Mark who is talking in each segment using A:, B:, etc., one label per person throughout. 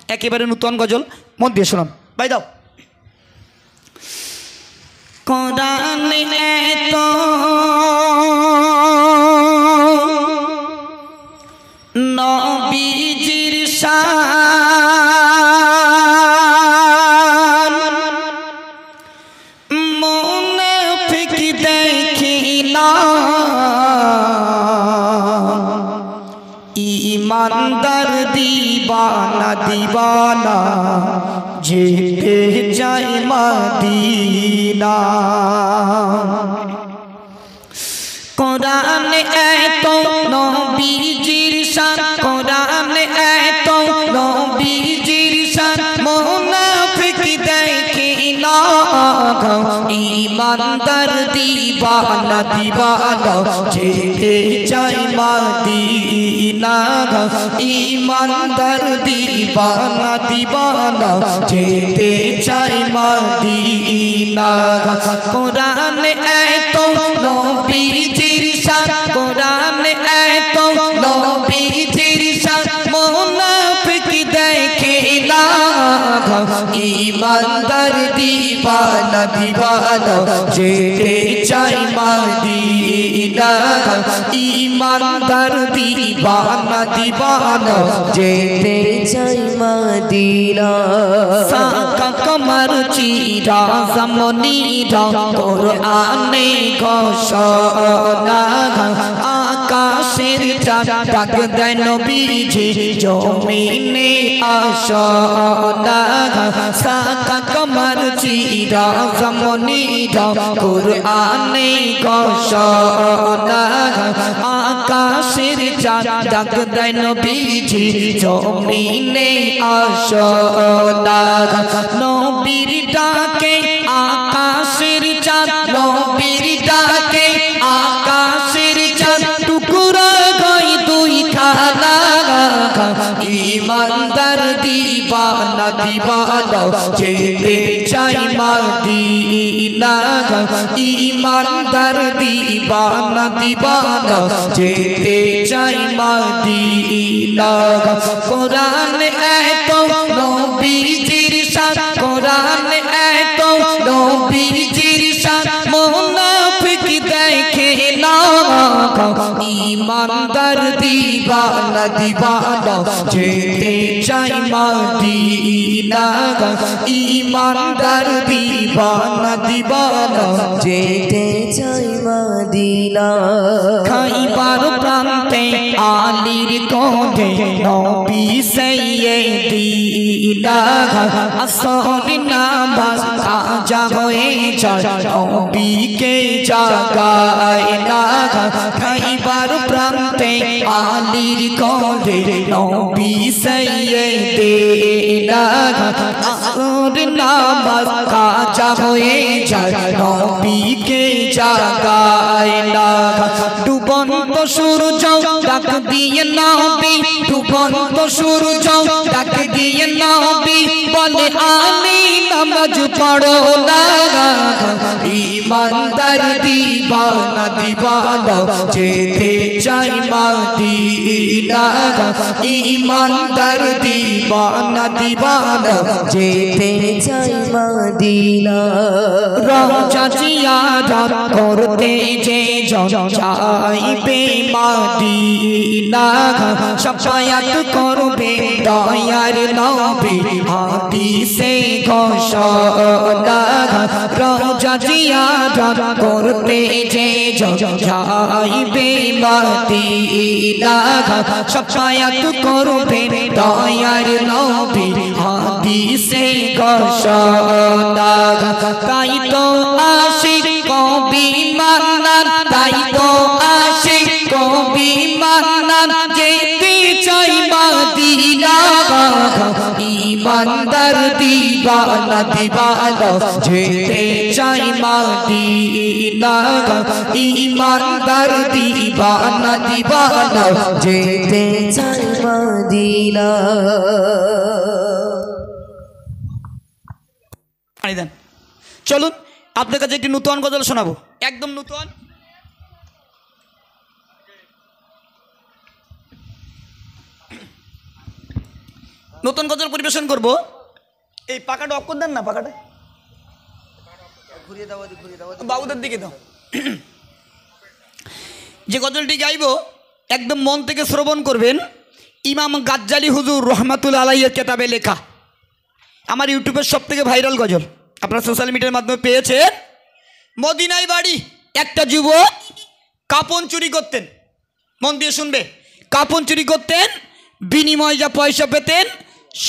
A: একেবারে নূতন গজল, মন দিয়ে শোনান ভাই। দাও। কোরআনে এত নবীজির শান, মুনাফিক দেখি না ইমানদার দিবানা দিবানা যেতে চাই মদিনা। কোরআনে এত নবীজির শান, কোরআনে এত নবীজির শান, মুনাফিক দেখি না ইমানদার দিবানা দিবানা যেতে চাই মদিনা। ইমানদার দিবানা দিবানা যেতে চাই মদিনা। কোরআনে এত নবীজির শান, কোরআনে এত নবীজির শান, মুনাফিক দেখে না ইমানদার দিবানা দিবানা যেতে চাই মদিনা। ইমানদার দিবানা দিবানা যেতে চাই মদিনা। সাকা কমর চিরা সমনীরা কোরআনে ঘোষণা, আকাশের চাঁদ ডাক দেয় নবীজি জমিনে আসনা। সাকা কমর চিরা সমনীরা কোরআনে ঘোষণা, আকাশের চাঁদ ডাক দেয় নবীজি জমিনে আসনা। নবীর ডাকে আকাশের চাঁদ, নবীর ডাকে আকাশের চাঁদ টুকরা গাই দুই খানা। ইমানদার দিবানা দিবানা যেতে চাই মদিনা। ইমানদার দিবানা দিবানা যেতে চাই মদিনা। কোরআনে এত নবীজির শান, কোরআনে এত নবীজির শান, মুনাফিক দেখে না ইমানদার দিবানা দিবানা যেতে চাই মদিনা। ইমানদার দিবানা দিবানা যেতে চাই মদিনা। খাইবার প্রান্তে আলীর কোঠে নবী সাইয়্যিদিনা, আসর নামাজ কাজা হয়ে যায় নবীকে জাগায় না। খাইবার প্রান্তে আলীর কোঠে নবী সাইয়্যিদিনা, আসর নামাজ কাজা হয়ে যায় নবীকে জাগায় না। ডুবন্ত সূর্য ডাক দিয়ে নবী, ডুবন্ত সূর্য ডাক দিয়ে নবী বলে আমি নামাজ পড়ো না। ইমানদার দিবানা দিবানা যেতে চাই মদিনা। ইমানদার দিবানা দিবানা যেতে চাই মদিনা। রওজা জিয়ারত করতে যে যাইবে মদিনা, শাফায়াত করবে দয়ার নবী হাদিসে ঘোষণা। রওজা জিয়ারত করতে যে যাইবে মদিনা, শাফায়াত করবে দয়ার নবী হাদিসে ঘোষণা। তাই তো আশিক কবি মান্নান, তাই তো আশিক কবি মান্নান যেতে চাই মদিনা। ইমানদার দিবানা দিবানা যেতে চাই মদিনা। ইমানদার দিবানা দিবানা যেতে চাই মদিনা। চলুন আপনার কাছে একটি নতুন গজল শোনাবো, একদম নতুন। নতুন গজল পরিবেশন করব। এই পাকাটা অফ করে দেন না, পাকাটা ঘুরিয়ে দাও, বাবুদের দিকে দাও। যে গজলটি গাইব একদম মন থেকে শ্রবণ করবেন। ইমাম গাজ্জালি হুজুর রহমাতুল্লাহ আলাইহির কেতাবে লেখা, আমার ইউটিউবের সব থেকে ভাইরাল গজল, আপনারা সোশ্যাল মিডিয়ার মাধ্যমে পেয়েছেন। মদিনায় বাড়ি, একটা যুবক কাপন চুরি করতেন, মন দিয়ে শুনবে, কাপন চুরি করতেন, বিনিময়ে যা পয়সা পেতেন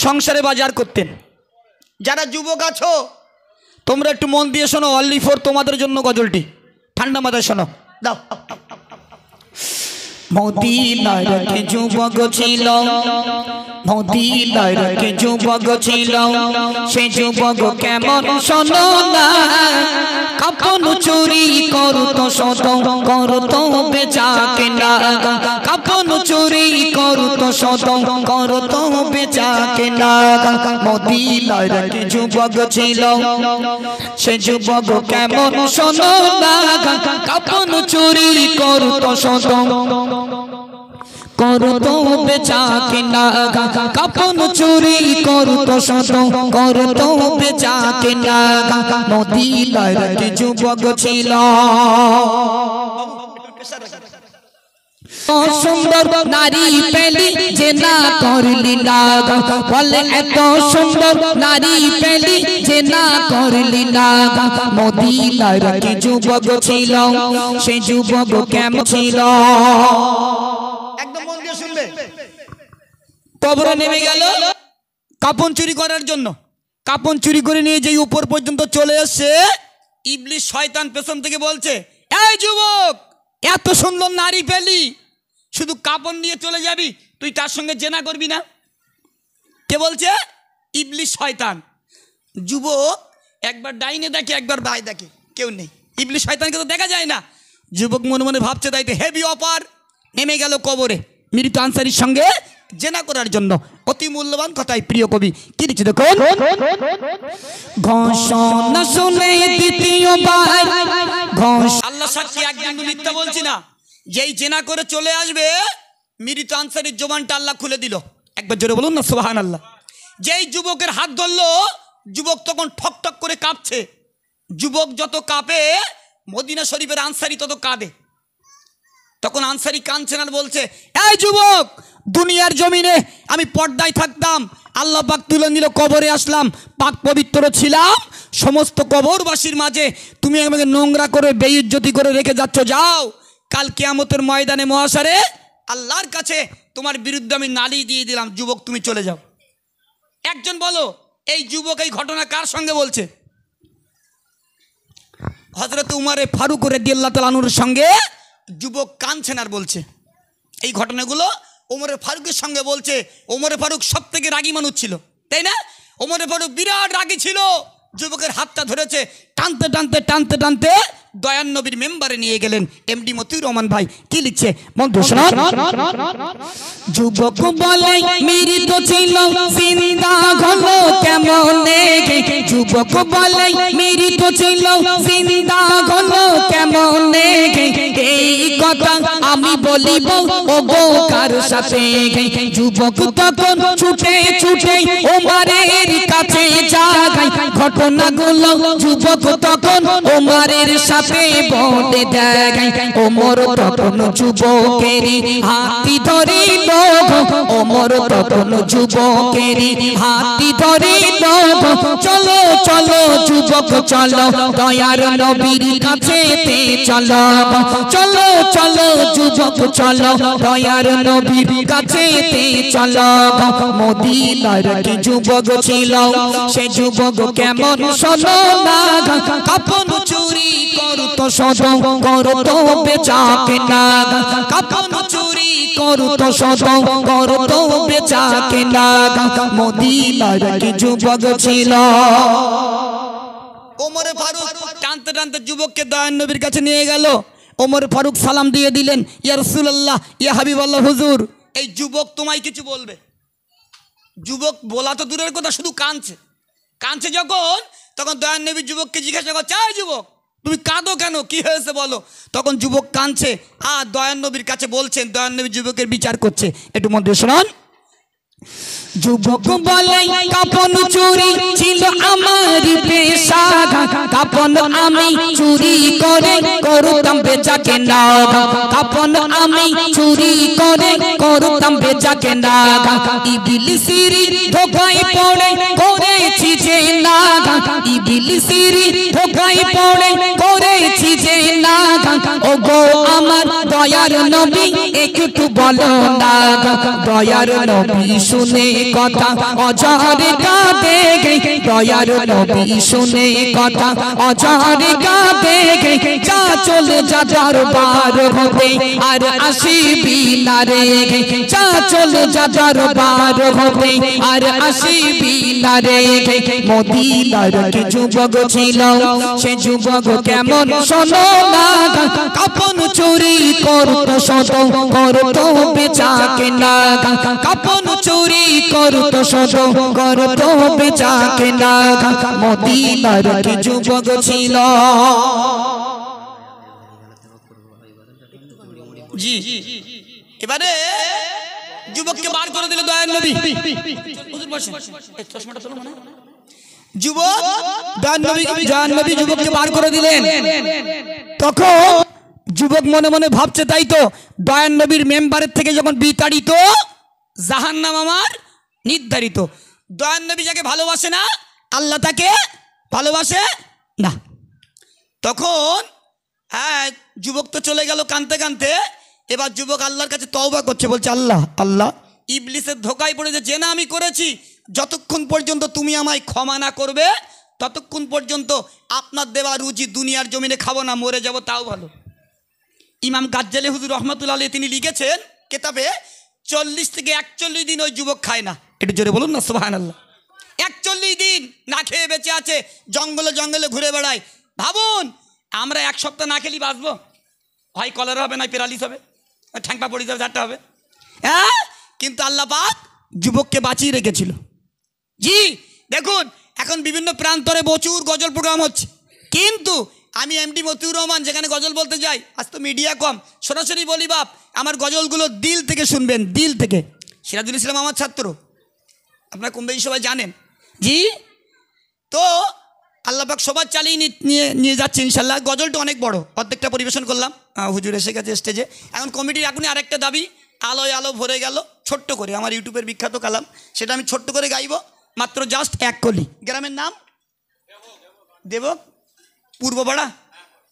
A: সংসারে বাজার করতেন। যারা যুবক আছো তোমরা একটু মন দিয়ে শোনো, অনলি ফর তোমাদের জন্য গজলটি, ঠান্ডা মাথায় শোনো। দাও। মদিনার কে যুবক ছিল, মদিনার কে যুবক ছিল, সে যুবক কেমন শোনো না, কাপন চুরি করতো শত, করতো বেচা কেনা, কাপন চুরি করতো শত, করতো বেচা কেনা। মদিনার কে যুবক ছিল, সে যুবক কেমন শোনো না, কাপন চুরি করতো শত, করতো বেচা কেনা, কাপন চুরি করতো শত, করতো বেচা কেনা। মদিনার কে যুবক ছিল, সুন্দর নারী পেলি যে না করলি না, বলে এত সুন্দর নারী পেলি যে না করলি না। মদিনার কে যুবক ছিল, সে যুবক কেমন ছিল, একদম মন দিয়ে শুনবে। কবরে নেমে গেল কাপন চুরি করার জন্য, কাপন চুরি করে নিয়ে যেই উপর পর্যন্ত চলে এসছে, ইবলিস শয়তান পেছন থেকে বলছে, এই যুবক এত সুন্দর নারী পেলি, শুধু কাপন নিয়ে চলে যাবি, তুই তার সঙ্গে জেনা করবি না? কে বলছে? ইবলিস শয়তান। যুবক একবার ডাইনে দেখে, একবার বাই দেখে, কেউ নেই, ইবলিস শয়তানকে তো দেখা যায় না। যুবক মনে মনে ভাবছে তাইতে হেভি অপার, নেমে গেল কবরে মৃত আনসারীর সঙ্গে জেনা করার জন্য। অতি মূল্যবান কথাই প্রিয় কবি কি লিখছে দেখুন, ঘোষণা শুনে দ্বিতীয়বার, আল্লাহ সাক্ষী একদিন মিথ্যা বলছি না, যেই জেনা করে চলে আসবে মৃত আনসারীর জবানটা আল্লাহ খুলে দিল। একবার জোরে বলুন না সুবহানাল্লাহ। যেই যুবকের হাত ধরলো, যুবক তখন ঠক ঠক করে কাঁপছে। যুবক যত কাঁপে মদিনা শরীফের আনসারী তত কাঁদে। তখন আনসারী কাঁদছেন আর বলছে, এই যুবক, দুনিয়ার জমিনে আমি পর্দায় থাকতাম, আল্লাহ পাক তুলে নিল, কবরে আসলাম, পাক পবিত্র ছিলাম, সমস্ত কবরবাসীর মাঝে তুমি আমাকে নোংরা করে বেইজ্জতি করে রেখে যাচ্ছ। যাও, কাল কিয়ামতের ময়দানে মহাশারে আল্লাহর কাছে তোমার বিরুদ্ধে আমি নালিশ দিয়ে দিলাম। যুবক তুমি চলে যাও। একজন বলো, এই যুবক এই ঘটনা কার সঙ্গে বলছে? হযরত উমরে ফারুক রাদিয়াল্লাহু তাআলা আনহুর সঙ্গে যুবক কাঁদছেন আর বলছে, এই ঘটনাগুলো ওমরে ফারুকের সঙ্গে বলছে। ওমরে ফারুক সব থেকে রাগী মানুষ ছিল, তাই না? ওমরে ফারুক বিরাট রাগী ছিল। যুবকের হাতটা ধরেছে, টানতে টানতে টানতে টানতে দয়ান নবীর মেম্বারে নিয়ে গেলেন। এমডি মতিউর রহমান ভাই কি লিখছে বন্ধু শোনান। যুবক বলে মৃত ছিল জিন্দা হলো কেমনে, যুবক বলে মৃত ছিল জিন্দা হলো কেমনে, এই কথা আমি বলিব ওগো কার সাথে। যুবক তখন ছুটে ছুটে ওমরের কাছে যায়, ঘটনাগুলো যুবক তখন ওমরের সাথে বলে দেয়। ওমর তখন যুবকেরই হাতি ধরিল, ওমর তখন যুবকেরই হাতি ধরিল, চলো চলো যুবক চলো দয়ার নবীর কাছে চলো, চলো চলো যুবক চলো দয়ার নবীর কাছে চলো। মদিনার কি যুবক ছিল, সে যুবক কেমন শোনো না, কাপন চুরি করতো শত, করতো বেচা কেনা, কাপন চুরি করতো শত, করতো বেচা কেনা। মদিনার কি যুবক ছিল। ওমরে ফারুক টানতে টানতে যুবককে দয়ান নবীর কাছে নিয়ে গেল। ওমর ফারুক সালাম দিয়ে দিলেন, ইয়া রাসূলুল্লাহ, ইয়া হাবিবাল্লাহ, হুজুর এই যুবক তোমায় কিছু বলবে। যুবক বলা তো দূরের কথা, শুধু কাঁদছে। কাঁদছে যখন, তখন দয়ান নবী যুবককে জিজ্ঞাসা করছে, এই যুবক তুমি কাঁদো কেন, কি হয়েছে বলো। তখন যুবক কাঁদছে আর দয়ান নবীর কাছে বলছেন, দয়ান নবী যুবকের বিচার করছে। একটু মন দিয়ে শোনান। যুবক বলে কাপন চুরি ছিল আমার পেশা, কাপন আমি চুরি করে করতাম বেচা কেনা, কাপন আমি চুরি করে করতাম বেচা কেনা। ইবলিসের ধোঁকায় পড়ে করেছি যে না, ইবলিসের ধোঁকায় পড়ে করেছি যে না। ও গো আমার দয়ার নবী একটু বলো না, দয়ার নবী শুনে কথা অঝরে কাঁদে গে, দয়ার নবী শুনে কথা অঝরে কাঁদে গে। যা চলে যা দরবার হতে আর আসিবি না রে, যা চলে যা দরবার হতে আর আসিবি না রে। মদিনার কি যুবক ছিল, সে যুবক কেমন শোনো না, কাপন চুরি করতো শত করতো বেচা কেনা, কাপন চুরি করতো শত করতো বেচা কেনা। মদিনার কি যুবক ছিল। জি এবারে যুবককে বার করে দিল দয়ার নবী। চশমাটা তোলো মানে যুবক দয়ার নবী যুবককে বার করে দিলেন। তখন যুবক মনে মনে ভাবছে তাই তো, দয়ার নবীর মেম্বারের থেকে যখন বিতাড়িত জাহান্নাম আমার নির্ধারিত। দয়ার নবী যাকে ভালোবাসে না আল্লাহ তাকে ভালোবাসে না। তখন হ্যাঁ যুবক তো চলে গেল কাঁদতে কাঁদতে। এবার যুবক আল্লাহর কাছে তওবা করছে, বলছে আল্লাহ আল্লাহ ইবলিসের ধোঁকায় পড়েছে, যে না আমি করেছি, যতক্ষণ পর্যন্ত তুমি আমায় ক্ষমা না করবে ততক্ষণ পর্যন্ত আপনার দেওয়া রুজি দুনিয়ার জমিনে খাবো না, মরে যাব তাও ভালো। ইমাম গাজ্জালি হুজুর রহমতুল্লাহ আলাইহি তিনি লিখেছেন কিতাবে 40 থেকে 41 দিন ওই যুবক খায় না। একটু জোরে বলুন না সুবহানাল্লাহ। 41 দিন না খেয়ে বেঁচে আছে, জঙ্গলে জঙ্গলে ঘুরে বেড়ায়। ভাবুন আমরা 1 সপ্তাহ না খেলি বাঁচবো? হয় কলেরা হবে, নয় প্যারালিস হবে, ঠ্যাংপা পড়ে যাবে, ঝাড়টা হবে। হ্যাঁ কিন্তু আল্লাহ পাক যুবককে বাঁচিয়ে রেখেছিল। জি দেখুন এখন বিভিন্ন প্রান্তরে প্রচুর গজল প্রোগ্রাম হচ্ছে, কিন্তু আমি এমডি মতিউর রহমান যেখানে গজল বলতে যাই, আজ তো মিডিয়া কম, সরাসরি বলি বাপ আমার গজলগুলো দিল থেকে শুনবেন, দিল থেকে। সিরাজুল ইসলাম আমার ছাত্র, আপনারা কম বেশি সবাই জানেন। জি তো আল্লাহ পাক সবার চালিয়ে নিয়ে যাচ্ছে ইনশাল্লাহ। গজলটা অনেক বড়, অর্ধেকটা পরিবেশন করলাম, হুজুর এসে গেছে স্টেজে। এখন কমিটির এখনই আরেকটা দাবি, আলোয় আলো ভরে গেল, ছোট্ট করে আমার ইউটিউবের বিখ্যাত কালাম, সেটা আমি ছোট্ট করে গাইব, মাত্র জাস্ট 1 কলি। গ্রামের নাম দেবক পূর্বপাড়া।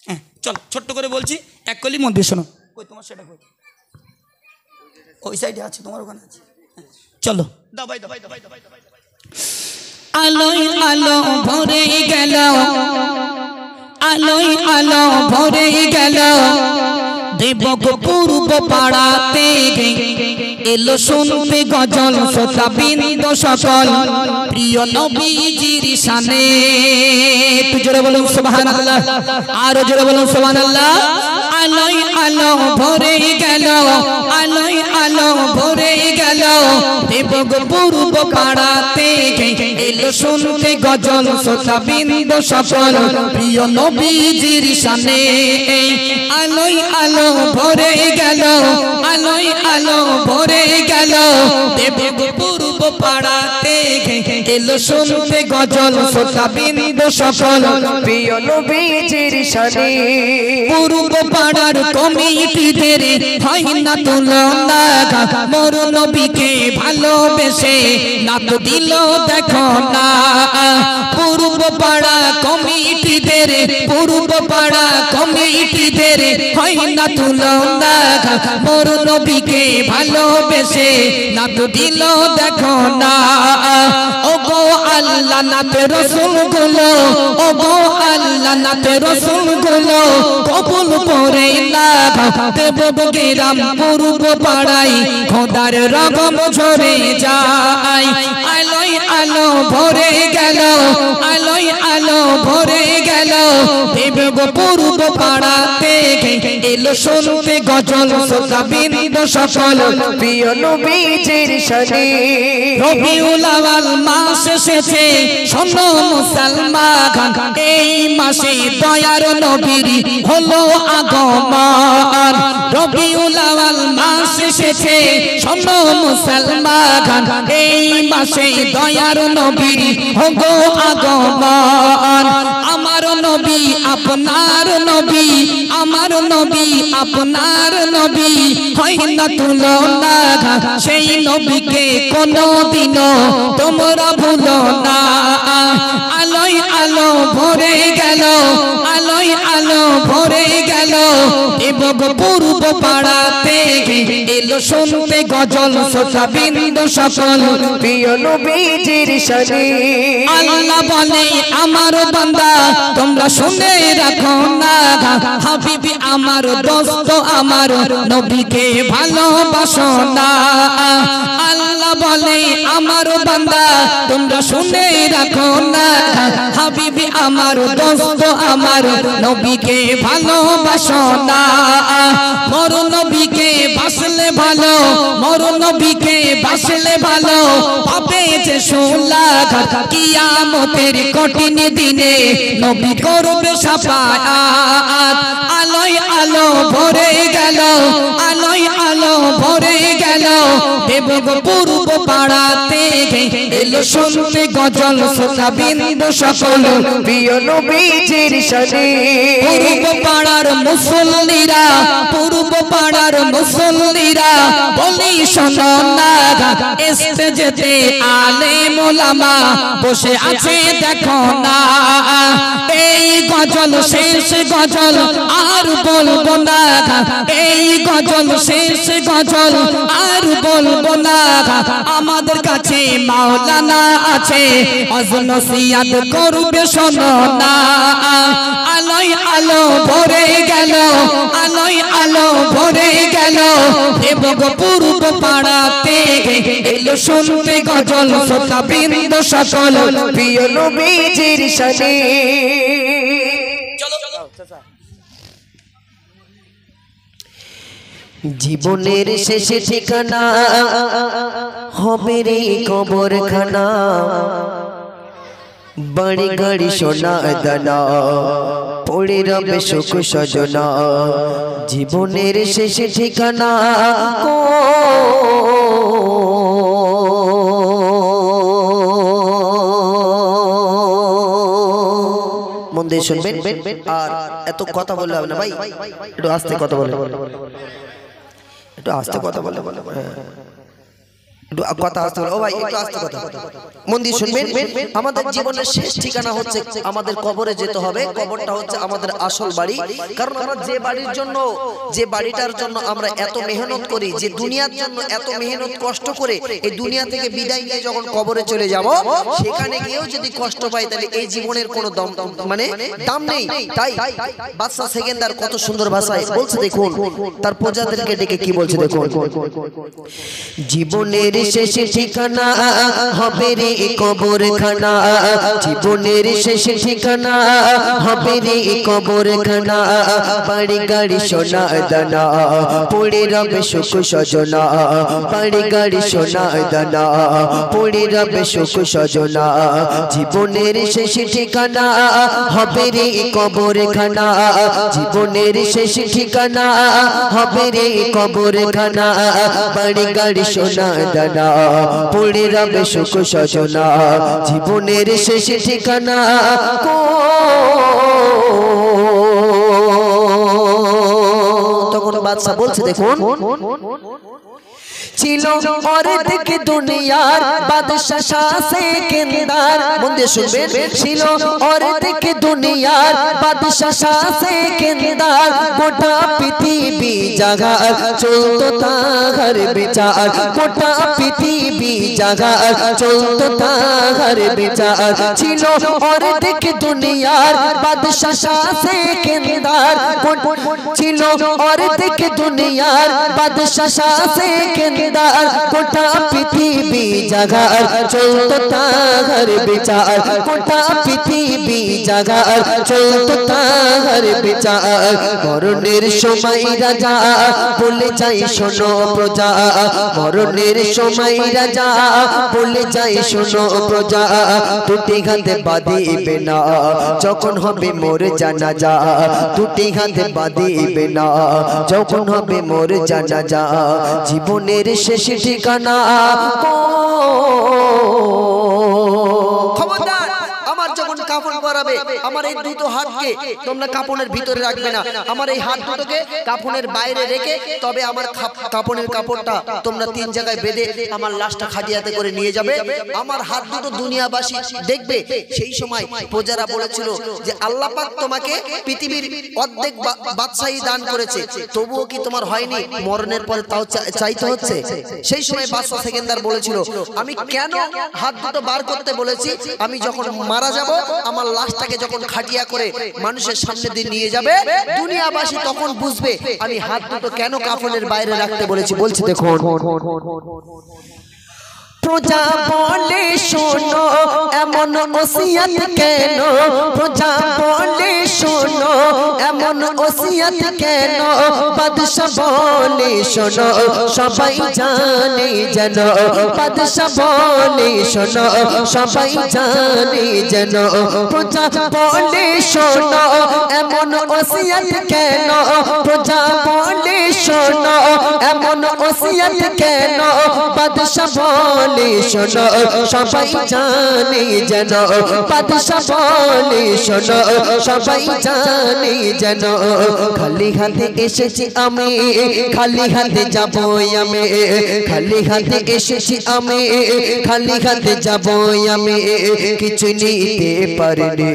A: হ্যাঁ চল ছোট্ট করে বলছি, 1 কলি মন দিয়ে শোনো। কই তোমার সেটা কই? ওই সাইডে আছে, তোমার ওখানে আছে। চলো দাবাই দাবাই দাবাই দাবাই দাবাই। আলোয় আলো ভরে গেল, আলোয় আলো ভরে গেল, দেবক পূর্ব পাড়াতে এলো শুনতে গজল শ্রোতা বৃন্দ সকল, প্রিয় নবীজির শানে। একটু জোরে বলুন সুবহানাল্লাহ, আরো জোরে বলুন সুবহানাল্লাহ। আলোয় আলো ভরে গেল, আলোয় আলো ভরে গেল, দেবক পূর্ব পাড়াতে এলো শুনতে গজল শ্রোতা বৃন্দ সকল, প্রিয় নবীজির শানে। আলোয় আলো ভরে গেল, আলোয় আলো ভরে গেল, দেবক পূর্ব পাড়াতে এলো শুনতে গজল শ্রোতা বৃন্দ সকল, প্রিয় নবীজির শানে। পূর্ব পাড়ার কমিটিদের হয় না তুলনা, মোর নবীকে ভালোবেসে না তো দিল দেখো না। পূর্ব পাড়া কমিটিদের, পূর্ব পাড়া কমিটিদের হয় না তুলনা, মোর নবীকে ভালোবেসে না তো দিল দেখো না। ও গো আল্লাহ নাতে রসুল গুলো, ও গো আল্লাহ নাতে রসুল গুলো কবুল করে না, দেবক গ্রাম পূর্ব পাড়ায় খোদার রগম ঝরে যায়। আলোয় আলো ভরে গেল, আলোয় আলো ভরে গেল, দেব গো পূর্ব পাড়াতে এলো শুনতে গজল শ্রোতাবৃন্দ সকল
B: প্রিয় নবীজির শানে
A: রবিউল আউয়াল মাস এসেছে শোনো মুসলমান এই মাসে দয়ার নবীর হলো আগমন রবিউল আউয়াল মাস এসেছে শোনো মুসলমান এই মাসে দয়ার নবীর হলো আগমন আমার নবী আপনার নবী আমার নবী আপনার নবী হয় না তুলনা সেই নবীকে কোনদিনও তোমরা ভুলো না আলোয় আলো ভরে গেল আলোয় আলো ভরে গেল এবং পূর্ব পাড়াতে এলো শুনতে গজল শ্রোতাবৃন্দ সকল
B: প্রিয় নবীজির শানে
A: আল্লাহ বলে আমার বান্দা তোমরা শুনে রাখো না হাবিবি আমার দোস্ত আমার নবীকে ভালোবাসো না আল্লাহ বলে আমার বান্দা তোমরা শুনে রাখো না হাবিবি আমার দোস্ত আমার নবীকে ভালোবাসো না মোর নবীকে বাসলে ভালো মোর নবীকে বাসলে ভালো পাবে যে সুলাগ কিয়ামতের কঠিন দিনে নবী করবে শাফাআত আলোয় আলো ভরে গেল আলোয় আলো ভরে গেল এবং পূর্ব পাড়াতে এলো শুনতে গজল শ্রোতাবৃন্দ সকল
B: প্রিয় নবীজির শানে
A: পূর্ব পাড়ার মুসল্লিরা পূর্ব পাড়ার মুসল্লিরা বলি শোনো না স্টেজেতে আলেম ওলামা বসে আছে দেখো না এই গজল শেষ গজল আর বলবো না এই গজল শেষ গজল আর বলবো না আমাদের কাছে মাওলানা আছে নসিহত করবে শোনো না আলোয় আলো ভরে গেল আলোয় আলো ভরে গেল এবং পূর্ব পাড়াতে এলো শুনতে গজল শ্রোতাবৃন্দ সকল
B: প্রিয় নবীজির শানে জীবনের শেষে ঠিকানা হবে রে কবরখানা বাড়ি গাড়ি সোনা দানা পড়ে রবে সুখ সজনা জীবনের শেষে ঠিকানা মন দিয়ে শুনবেন আর এত কথা বললে হবে না ভাই একটু আস্তে কথা বলে একটু আস্তে কথা বলে কথা আসতে বলে ও ভাই একটু আস্তে কথা মন দিয়ে শুনবেন আমাদের জীবনের শেষ ঠিকানা হচ্ছে আমাদের কবরে যেতে হবে কবরটা হচ্ছে আমাদের আসল বাড়ি কারণ আমরা যে বাড়ির জন্য যে বাড়িটার জন্য আমরা এত মেহনত করি যে দুনিয়ার জন্য এত মেহনত কষ্ট করে এই দুনিয়া থেকে বিদায় নিয়ে যখন কবরে চলে যাব সেখানে গিয়েও যদি কষ্ট পাই তাহলে এই জীবনের কোনো মানে দাম নেই তাই বাদশা সেকেন্দার কত সুন্দর ভাষায় বলছে দেখুন তার প্রজাদেরকে ডেকে কি বলছে দেখুন জীবনের শেষ ঠিকানা হবে রে কবরখানা জীবনের শেষ ঠিকানা হবে রে কবরখানা বাড়ি গাড়ি সোনা দানা পড়ে রবে সুখ সজনা বাড়ি গাড়ি সোনা দানা পড়ে রবে সুখ সজনা জীবনের শেষ ঠিকানা হবে রে কবরখানা জীবনের শেষ ঠিকানা হবে রে কবরখানা বাড়ি গাড়ি সোনা দানা পড়ে রবে সুখ সজনা জীবনের শেষ ঠিকানা তখন বাদশা বলছে দেখুন ছিল অর্ধেক দুনিয়ার বাদশা শাহ সেকেন্দার মন দিয়ে শুনবেন ছিল অর্ধেক দুনিয়ার বাদশা শাহ সেকেন্দার গোটা পৃথিবী জাগার চলতো তাহার বিচার গোটা পৃথিবী জাগার চলতো তাহার বিচার ছিল অর্ধেক দুনিয়ার বাদশা শাহ সেকেন্দার ছিল অর্ধেক দুনিয়ার বাদশা শাহ সেকেন্দার দিনদার গোটা পৃথিবী জাগার চলতো তার বিচার গোটা পৃথিবী জাগার চলতো তার বিচার মরণের সময় রাজা বলে যাই শোনো প্রজা মরণের সময় রাজা বলে যাই শোনো প্রজা দুটি হাতে বাঁধিবে না যখন হবে মোর জানাজা দুটি হাতে বাঁধিবে না যখন হবে মোর জানাজা জীবনের শেষ ঠিকানা খবরদার আমার যখন কাফন পরাবে আমার এই দুটো হাতকে তোমরা কাপনের ভিতরে রাখবে না আমার এই হাত দুটোকে কাপনের বাইরে রেখে তবে আমার কাপনের কাপড়টা তোমরা তিন জায়গায় বেঁধে আমার লাশটা খাটিয়াতে করে নিয়ে যাবে আমার হাত দুটো দুনিয়াবাসী দেখবে সেই সময় প্রজারা বলেছিল যে আল্লাহ পাক তোমাকে পৃথিবীর অর্ধেক বাদশাহী দান করেছে তবুও কি তোমার হয়নি মরণের পরে তাও চাইতে হচ্ছে সেই সময় বাদশা সেকেন্দার বলেছিল আমি কেন হাত দুটো বার করতে বলেছি আমি যখন মারা যাব আমার লাশটাকে যখন খাটিয়া করে মানুষের সামনে দিয়ে নিয়ে যাবে দুনিয়াবাসী তখন বুঝবে আমি হাত দুটো কেন কাফনের বাইরে রাখতে বলেছি বলছি দেখুন প্রজা বলে শোনো এমন ওসিয়ত কেন প্রজা বলে শোনো এমন ওসিয়ত কেন বাদশা বলে শোনো সবাই জানে যেন বাদশা বলে শোনো সবাই জানে যেন প্রজা বলে শোনো এমন ওসিয়ত কেন প্রজা বলে শোনো এমন ওসিয়ত কেন বাদশা বলে শোনো সবাই জানে যেন বাদশা বলে শোনো সবাই জানে যেন খালি হাতে এসেছি আমি খালি হাতে যাব আমি খালি হাতে এসেছি আমি খালি হাতে যাব আমি কিছু নিতে পারিনি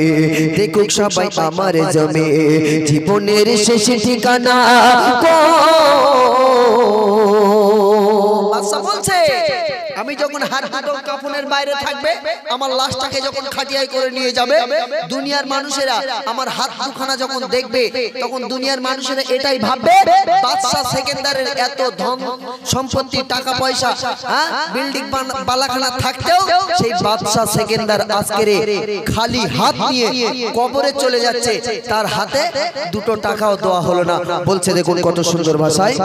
B: দেখুক সবাই আমার জমে জীবনের শেষ ঠিকানা বাদশা বলছে আমি যখন হাত দুটো কাফনের বাইরে থাকবে আমার লাশটাকে যখন খাটিয়ায় করে নিয়ে যাবে দুনিয়ার মানুষেরা আমার হাত দুখানা যখন দেখবে তখন দুনিয়ার মানুষেরা এটাই ভাববে বাদশা সেকেন্দারের এত ধন সম্পত্তি টাকা পয়সা বিল্ডিং বালাখানা থাকতেও সেই বাদশা সেকেন্দার আজকের খালি হাত নিয়ে কবরে চলে যাচ্ছে তার হাতে দুটো টাকাও দেওয়া হলো না বলছে দেখুন কত সুন্দর ভাষায়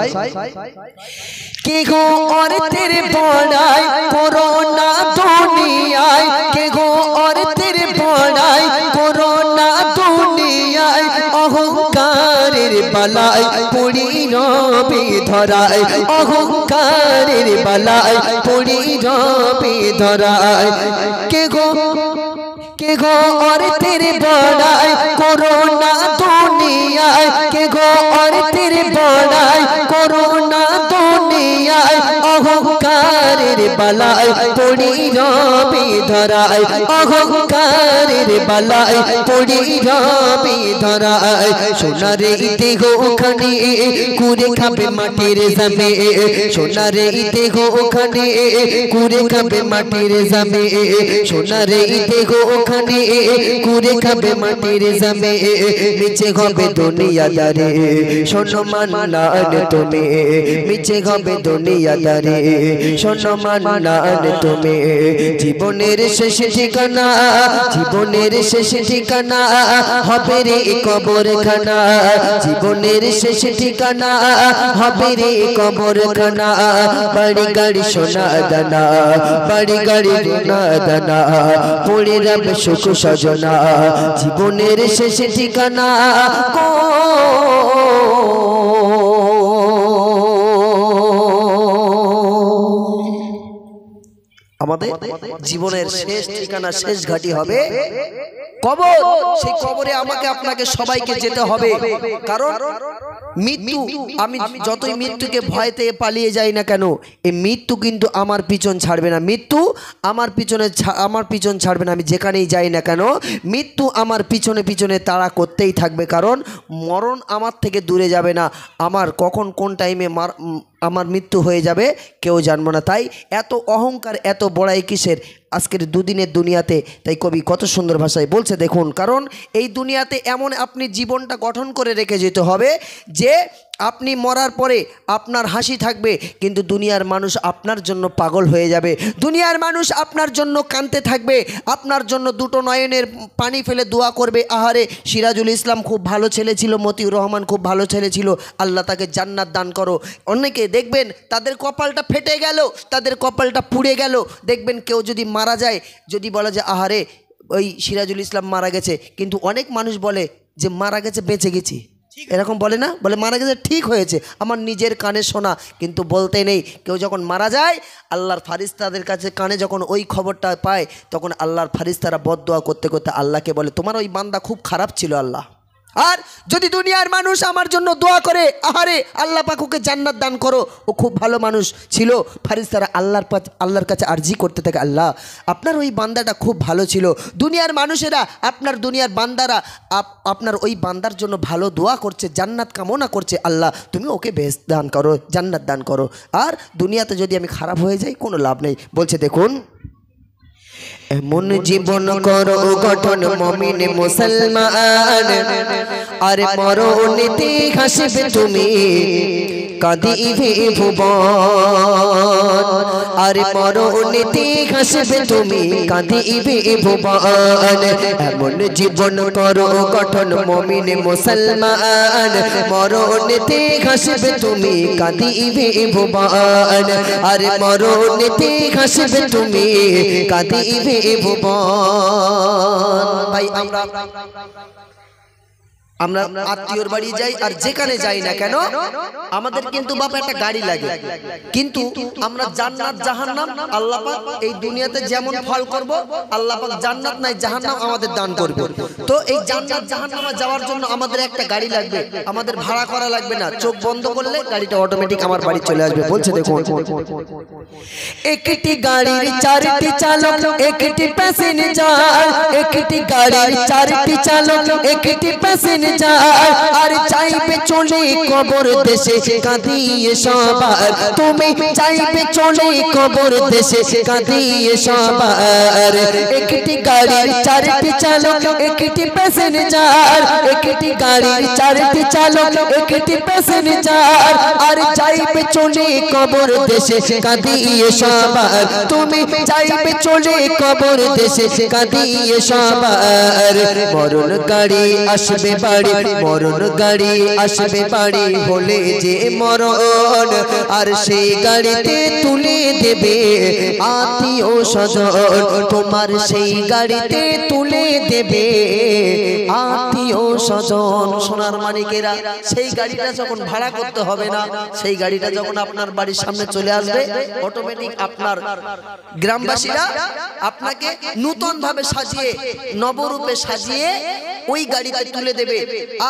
B: কে গো অর্থের বড়াই করোনা দুনিয়ায় কে গো অর্থের বড়াই করোনা দুনিয়ায় অহংকারের বালায় পড়ি রবে ধরায় অহংকারের বালায় পড়ি রবে ধরায় কে গো অর্থের বড়াই করোনা দুনিয়ায় কে গো অর্থের বড়াই করোনা দুনিয়ায় অহংকারের বালায় পড়ি রবে ধরায় অহংকারের বালায় পড়ি রবে ধরায় সোনারে দেহ ওখানে কুড়ে খাবে মাটির জামে সোনারে দেহ ওখানে কুড়ে খাবে মাটির জামে সোনারে দেহ ওখানে কুড়ে খাবে মাটির জামে নিচে হবে দুনিয়াদারে শোনো মান্নান তুমি নিচে হবে দুনিয়াদারে শোনো মান্নান তুমি জীবনের শেষ ঠিকানা জীবনের শেষ ঠিকানা হবে রে কবরখানা জীবনের শেষ ঠিকানা হবে রে কবরখানা বাড়ি গাড়ি সোনা দানা বাড়ি গাড়ি সোনা দানা পড়ে রবে সুখ সজনা জীবনের শেষ ঠিকানা আমাদের জীবনের শেষ ঠিকানা শেষ ঘাঁটি হবে কবর সেই কবরে আমাকে আপনাকে সবাইকে যেতে হবে কারণ মৃত্যু আমি যতই মৃত্যুকে ভয়তে পালিয়ে যাই না কেন এই মৃত্যু কিন্তু আমার পিছন ছাড়বে না মৃত্যু আমার পিছন ছাড়বে না আমি যেখানেই যাই না কেন মৃত্যু আমার পিছনে পিছনে তাড়া করতেই থাকবে কারণ মরণ আমার থেকে দূরে যাবে না আমার কখন কোন টাইমে আমার মৃত্যু হয়ে যাবে কেউ জানবো না তাই এত অহংকার এত বড়াই কিসের আজকের দুদিনের দুনিয়াতে তাই কবি কত সুন্দর ভাষায় বলছে দেখুন কারণ এই দুনিয়াতে এমন আপনি জীবনটা গঠন করে রেখে যেতে হবে যে আপনি মরার পরে আপনার হাসি থাকবে, কিন্তু দুনিয়ার মানুষ আপনার জন্য পাগল হয়ে যাবে। দুনিয়ার মানুষ আপনার জন্য কাঁদতে থাকবে, আপনার জন্য দুটো নয়নের পানি ফেলে দোয়া করবে। আহারে, সিরাজুল ইসলাম খুব ভালো ছেলে ছিল, মতিউর রহমান খুব ভালো ছেলে ছিল, আল্লাহ তাকে জান্নাত দান করো। অনেকে দেখবেন তাদের কপালটা ফেটে গেল, তাদের কপালটা পুড়ে গেল। দেখবেন কেউ যদি মারা যায়, যদি বলা যায় আহারে ওই সিরাজুল ইসলাম মারা গেছে, কিন্তু অনেক মানুষ বলে যে মারা গেছে বেঁচে গেছি, এরকম বলে না, বলে মারা গেছে ঠিক হয়েছে, আমার নিজের কানে শোনা, কিন্তু বলতে নেই। কেউ যখন মারা যায় আল্লাহর ফারিস্তাদের কাছে কানে যখন ওই খবরটা পায়, তখন আল্লাহর ফারিস্তারা বদদোয়া করতে করতে আল্লাহকে বলে তোমার ওই বান্দা খুব খারাপ ছিল আল্লাহ। আর যদি দুনিয়ার মানুষ আমার জন্য দোয়া করে, আহারে আল্লাহ পাক ওকে জান্নাত দান করো, ও খুব ভালো মানুষ ছিল, ফারিস্তারা আল্লাহর কাছে আরজি করতে থাকে, আল্লাহ আপনার ওই বান্দাটা খুব ভালো ছিল। দুনিয়ার মানুষেরা, আপনার দুনিয়ার বান্দারা আপনার ওই বান্দার জন্য ভালো দোয়া করছে, জান্নাত কামনা করছে, আল্লাহ তুমি ওকে বেশ দান করো, জান্নাত দান করো। আর দুনিয়াতে যদি আমি খারাপ হয়ে যাই কোনো লাভ নেই। বলছে দেখুন, এমন জীবন করো গঠন মুমিন মুসলমান, আর মরণেতে হাসবে তুমি কাঁদিবে ভুবন, আর মরণেতে হাসবে তুমি কাঁদিবে ভুবন। এমন জীবন করো গঠন মুমিন মুসলমান, মরণেতে হাসবে তুমি কাঁদিবে ভুবন, আর মরণেতে হাসবে তুমি কাঁদিবে ভুবন। ভাই আমরা আত্মীয়র বাড়ি যাই আর যেখানে যাই না কেন, আমাদের কিন্তু বাবা একটা গাড়ি লাগে, কিন্তু আমরা জান্নাত জাহান্নাম আল্লাহ পাক এই দুনিয়াতে যেমন ফল করব, আল্লাহ পাক জান্নাত নাই জাহান্নাম আমাদের দান করবে। তো এই জান্নাত জাহান্নামে যাওয়ার জন্য আমাদের একটা গাড়ি লাগবে, আমাদের ভাড়া করা লাগবে না, চোখ বন্ধ করলে গাড়িটা অটোমেটিক আমার বাড়ি চলে আসবে। বলছে দেখুন, একটি গাড়ির চারটি চালক, একটি প্যাসেঞ্জার, একটি গাড়ির চারটি চালক, একটি প্যাসেঞ্জার, আর চাইবে চলে কবর দেশে কাঁদিয়ে সবার, তুমি চাইবে চলে কবর দেশে কাঁদিয়ে সবার। একটি গাড়ির চারটি চালক, একটি প্যাসেঞ্জার, একটি গাড়ির চারটি চালক, একটি প্যাসেঞ্জার, আর চাইবে চলে কবর দেশে কাঁদিয়ে সবার, তুমি চাইবে চলে কবর দেশে কাঁদিয়ে সবার। মরণ গাড়ি আসবে বাড়ি, মরণ গাড়ি আসবে বাড়ি হলে যে মরণ, আর সেই গাড়িতে তুলে দেবে আত্মীয় স্বজন, তোমার সেই গাড়িতে তুলে দেবে আত্মীয় স্বজন। সোনার মানিকেরা, সেই গাড়িটা যখন ভাড়া করতে হবে না, সেই গাড়িটা যখন আপনার বাড়ির সামনে চলে আসবে, অটোমেটিক আপনার গ্রামবাসীরা আপনাকে নতুন ভাবে সাজিয়ে, নবরূপে সাজিয়ে ওই গাড়িতে তুলে দেবে।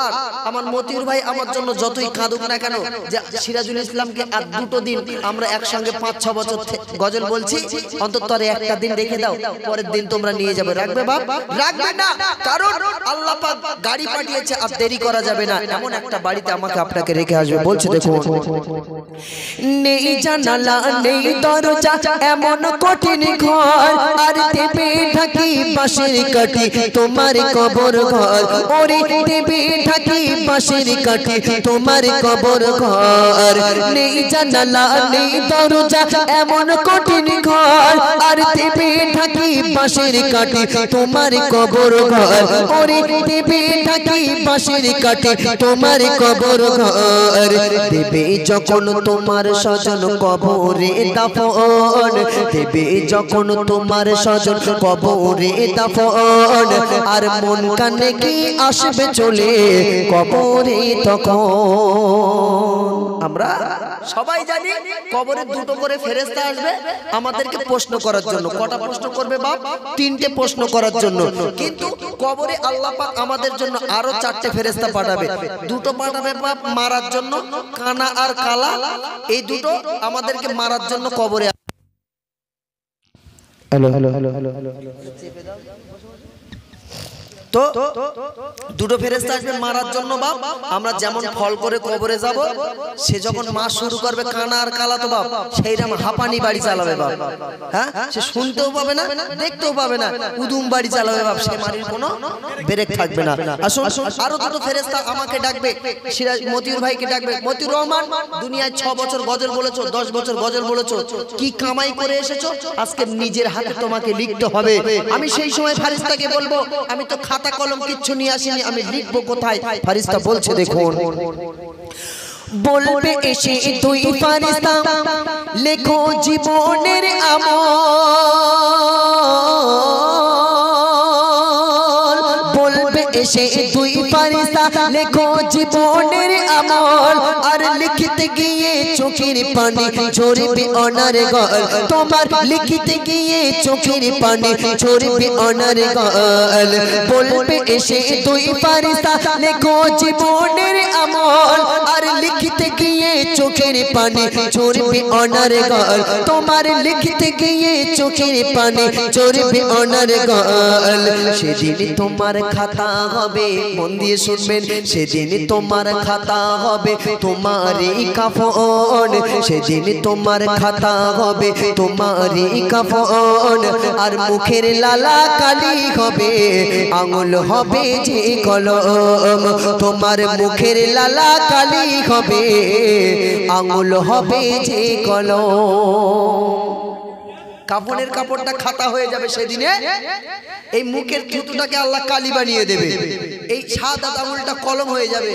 B: আর আমার মতিউর ভাই আমার জন্য যতই কাঁদুক না কেন, যে সিরাজুল ইসলামকে আর দুটো দিন আমরা একসঙ্গে 5-6 বছর গজল বলছি, অন্তত একটা দিন রেখে দাও, পরের দিন তোমরা নিয়ে যাবে। রাখবে বাপ? রাখবে না, কারণ আল্লাহ পাক গাড়ি পাঠিয়েছে, আর দেরি করা যাবে না, এমন একটা বাড়িতে আমাকে আপনাকে রেখে আসবে। বলছে দেখুন, নেই জানালা নেই দরজা এমন কঠিন ঘর, আর দেবে ঢাকি বাঁশের কাঠি তোমার কবর ঘর, ওরে দেবে ঢাকি বাঁশের কাঠি তোমার কবর ঘর। নেই জানালা নেই দরজা এমন কঠিন ঘর, আর দেবে ঢাকি বাঁশের কাঠি তোমার কবর ঘর, ওরে দেবে ঢাকি বাঁশের কাঠি তোমার কবর ঘর। দেবে যখন তোমার স্বজন কবরে দাফন, দেবে যখন তোমার স্বজন কবরে দাফন, আর মন কানে কি আসবে চলে কবরে তখন। আমরা সবাই জানি কবরে দুটো করে ফেরেশতা আসবে আমাদেরকে প্রশ্ন করার জন্য। কটা প্রশ্ন করবে বাপ? 3টে প্রশ্ন করার জন্য। কিন্তু কবরে আল্লাহ পাক আমাদের জন্য আরো 4টে ফেরেশতা পাঠাবে। দুটো পাঠাবে বাপ মারার জন্য, কানা আর কালা, এই দুটো আমাদেরকে মারার জন্য কবরে। Hello hello hello hello hello, তো দুটো ফেরেশতা আসবে মারার জন্য বাপ। আমরা যেমন ফল করে কবরে যাব, সে যখন মা শুরু করবে কানা আর কালা তো বাপ, সেইরকম হাঁপানি বাড়ি চালাবে বাপ। হ্যাঁ, সে শুনতেও পাবে না, দেখতেও পাবে না, উদুম বাড়ি চালাবে বাপ। সে মারির কোনো ব্রেক থাকবে না। আসুন, আরো দুটো ফেরেশতা আমাকে ডাকবে, সিরাজ মতিউর ভাইকে ডাকবে। মতিউর রহমান, দুনিয়ায় 6 বছর গজল বলেছো, 10 বছর গজল বলেছো, কি কামাই করে এসেছো? আজকে নিজের হাতে তোমাকে লিখতে হবে। আমি সেই সময় ফারিস্তাকে বলবো, আমি তো খাতা কলম কিচ্ছু নিয়ে আসিনি, আমি লিখবো কোথায়? ফারিস্তা বলছে দেখুন, বলবে এসে তুই ফারিস্তা লেখো জীবনের আমল, বলবে এসে তুই ফারিস্তা লেখো জীবনের আমল, আর লিখতে গিয়ে চোখের পানি ঝরবে অনার গল, তোমার লিখতে গিয়ে চোখের পানি ঝরবে অনার গল, বলবে এসে তুই ফারিস্তা লেখো জীবনের আমল, আর লিখতে গিয়ে চোখের পানি ঝরবে অনার গল, তোমার লিখতে গিয়ে চোখের পানি ঝরবে অনার গল, সেদিন তোমার খাতা হবে, মন দিয়ে শুনবেন, সেদিন তোমার খাতা হবে তোমারই কাফন, সেদিন তোমার খাতা হবে তোমারই কাফন, আর মুখের লালা কালি হবে, আঙুল হবে যে কলম, তোমার মুখের লালা কালি হবে, আঙুল হবে যে কলম। কাফনের কাপড়টা খাতা হয়ে যাবে সেদিনে, এই মুখের থুতুটাকে আল্লাহ কালি বানিয়ে দেবে, এই সাদা আঙুলটা কলম হয়ে যাবে,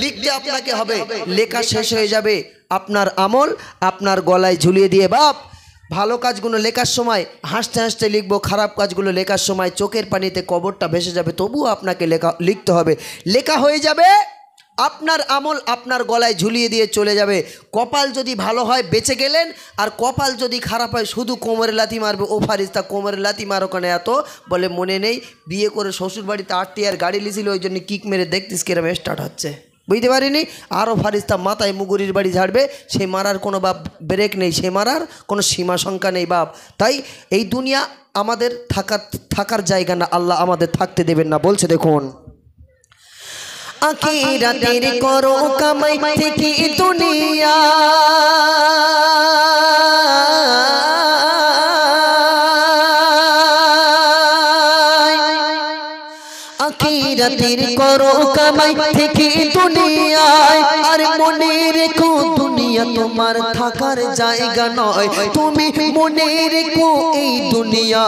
B: লিখতে আপনাকে হবে, লেখা শেষ হয়ে যাবে, আপনার আমল আপনার গলায় ঝুলিয়ে দিয়ে বাপ, ভালো কাজগুলো লেখার সময় হাসতে হাসতে লিখবো, খারাপ কাজগুলো লেখার সময় চোখের পানিতে কবরটা ভেসে যাবে, তবুও আপনাকে লিখতে হবে, লেখা হয়ে যাবে, আপনার আমল আপনার গলায় ঝুলিয়ে দিয়ে চলে যাবে। কপাল যদি ভালো হয় বেঁচে গেলেন, আর কপাল যদি খারাপ হয় শুধু কোমরে লাথি মারবে। ও ফারিস্তা কোমরে লাথি মারো কেন এত? বলে মনে নেই, বিয়ে করে শ্বশুর বাড়িতে 8 টিয়ার গাড়ি লিছিল, ওই জন্য কিক মেরে দেখতিস কিরম স্টার্ট হচ্ছে, বুঝতে পারিনি। আরও ফারিস্তা মাথায় মুগুরির বাড়ি ঝাড়বে, সে মারার কোনো বাপ ব্রেক নেই, সে মারার কোনো সীমা সংখ্যা নেই বাপ। তাই এই দুনিয়া আমাদের থাকার জায়গা না, আল্লাহ আমাদের থাকতে দেবেন না। বলছে দেখুন, আখিরাতের করো কামাই থেকে দুনিয়া, আখিরাতের করো কামাই থেকে দুনিয়ায়, আর মনে রেখো দুনিয়া তোমার থাকার জায়গা নয়, তুমি মনে রেখো এই দুনিয়া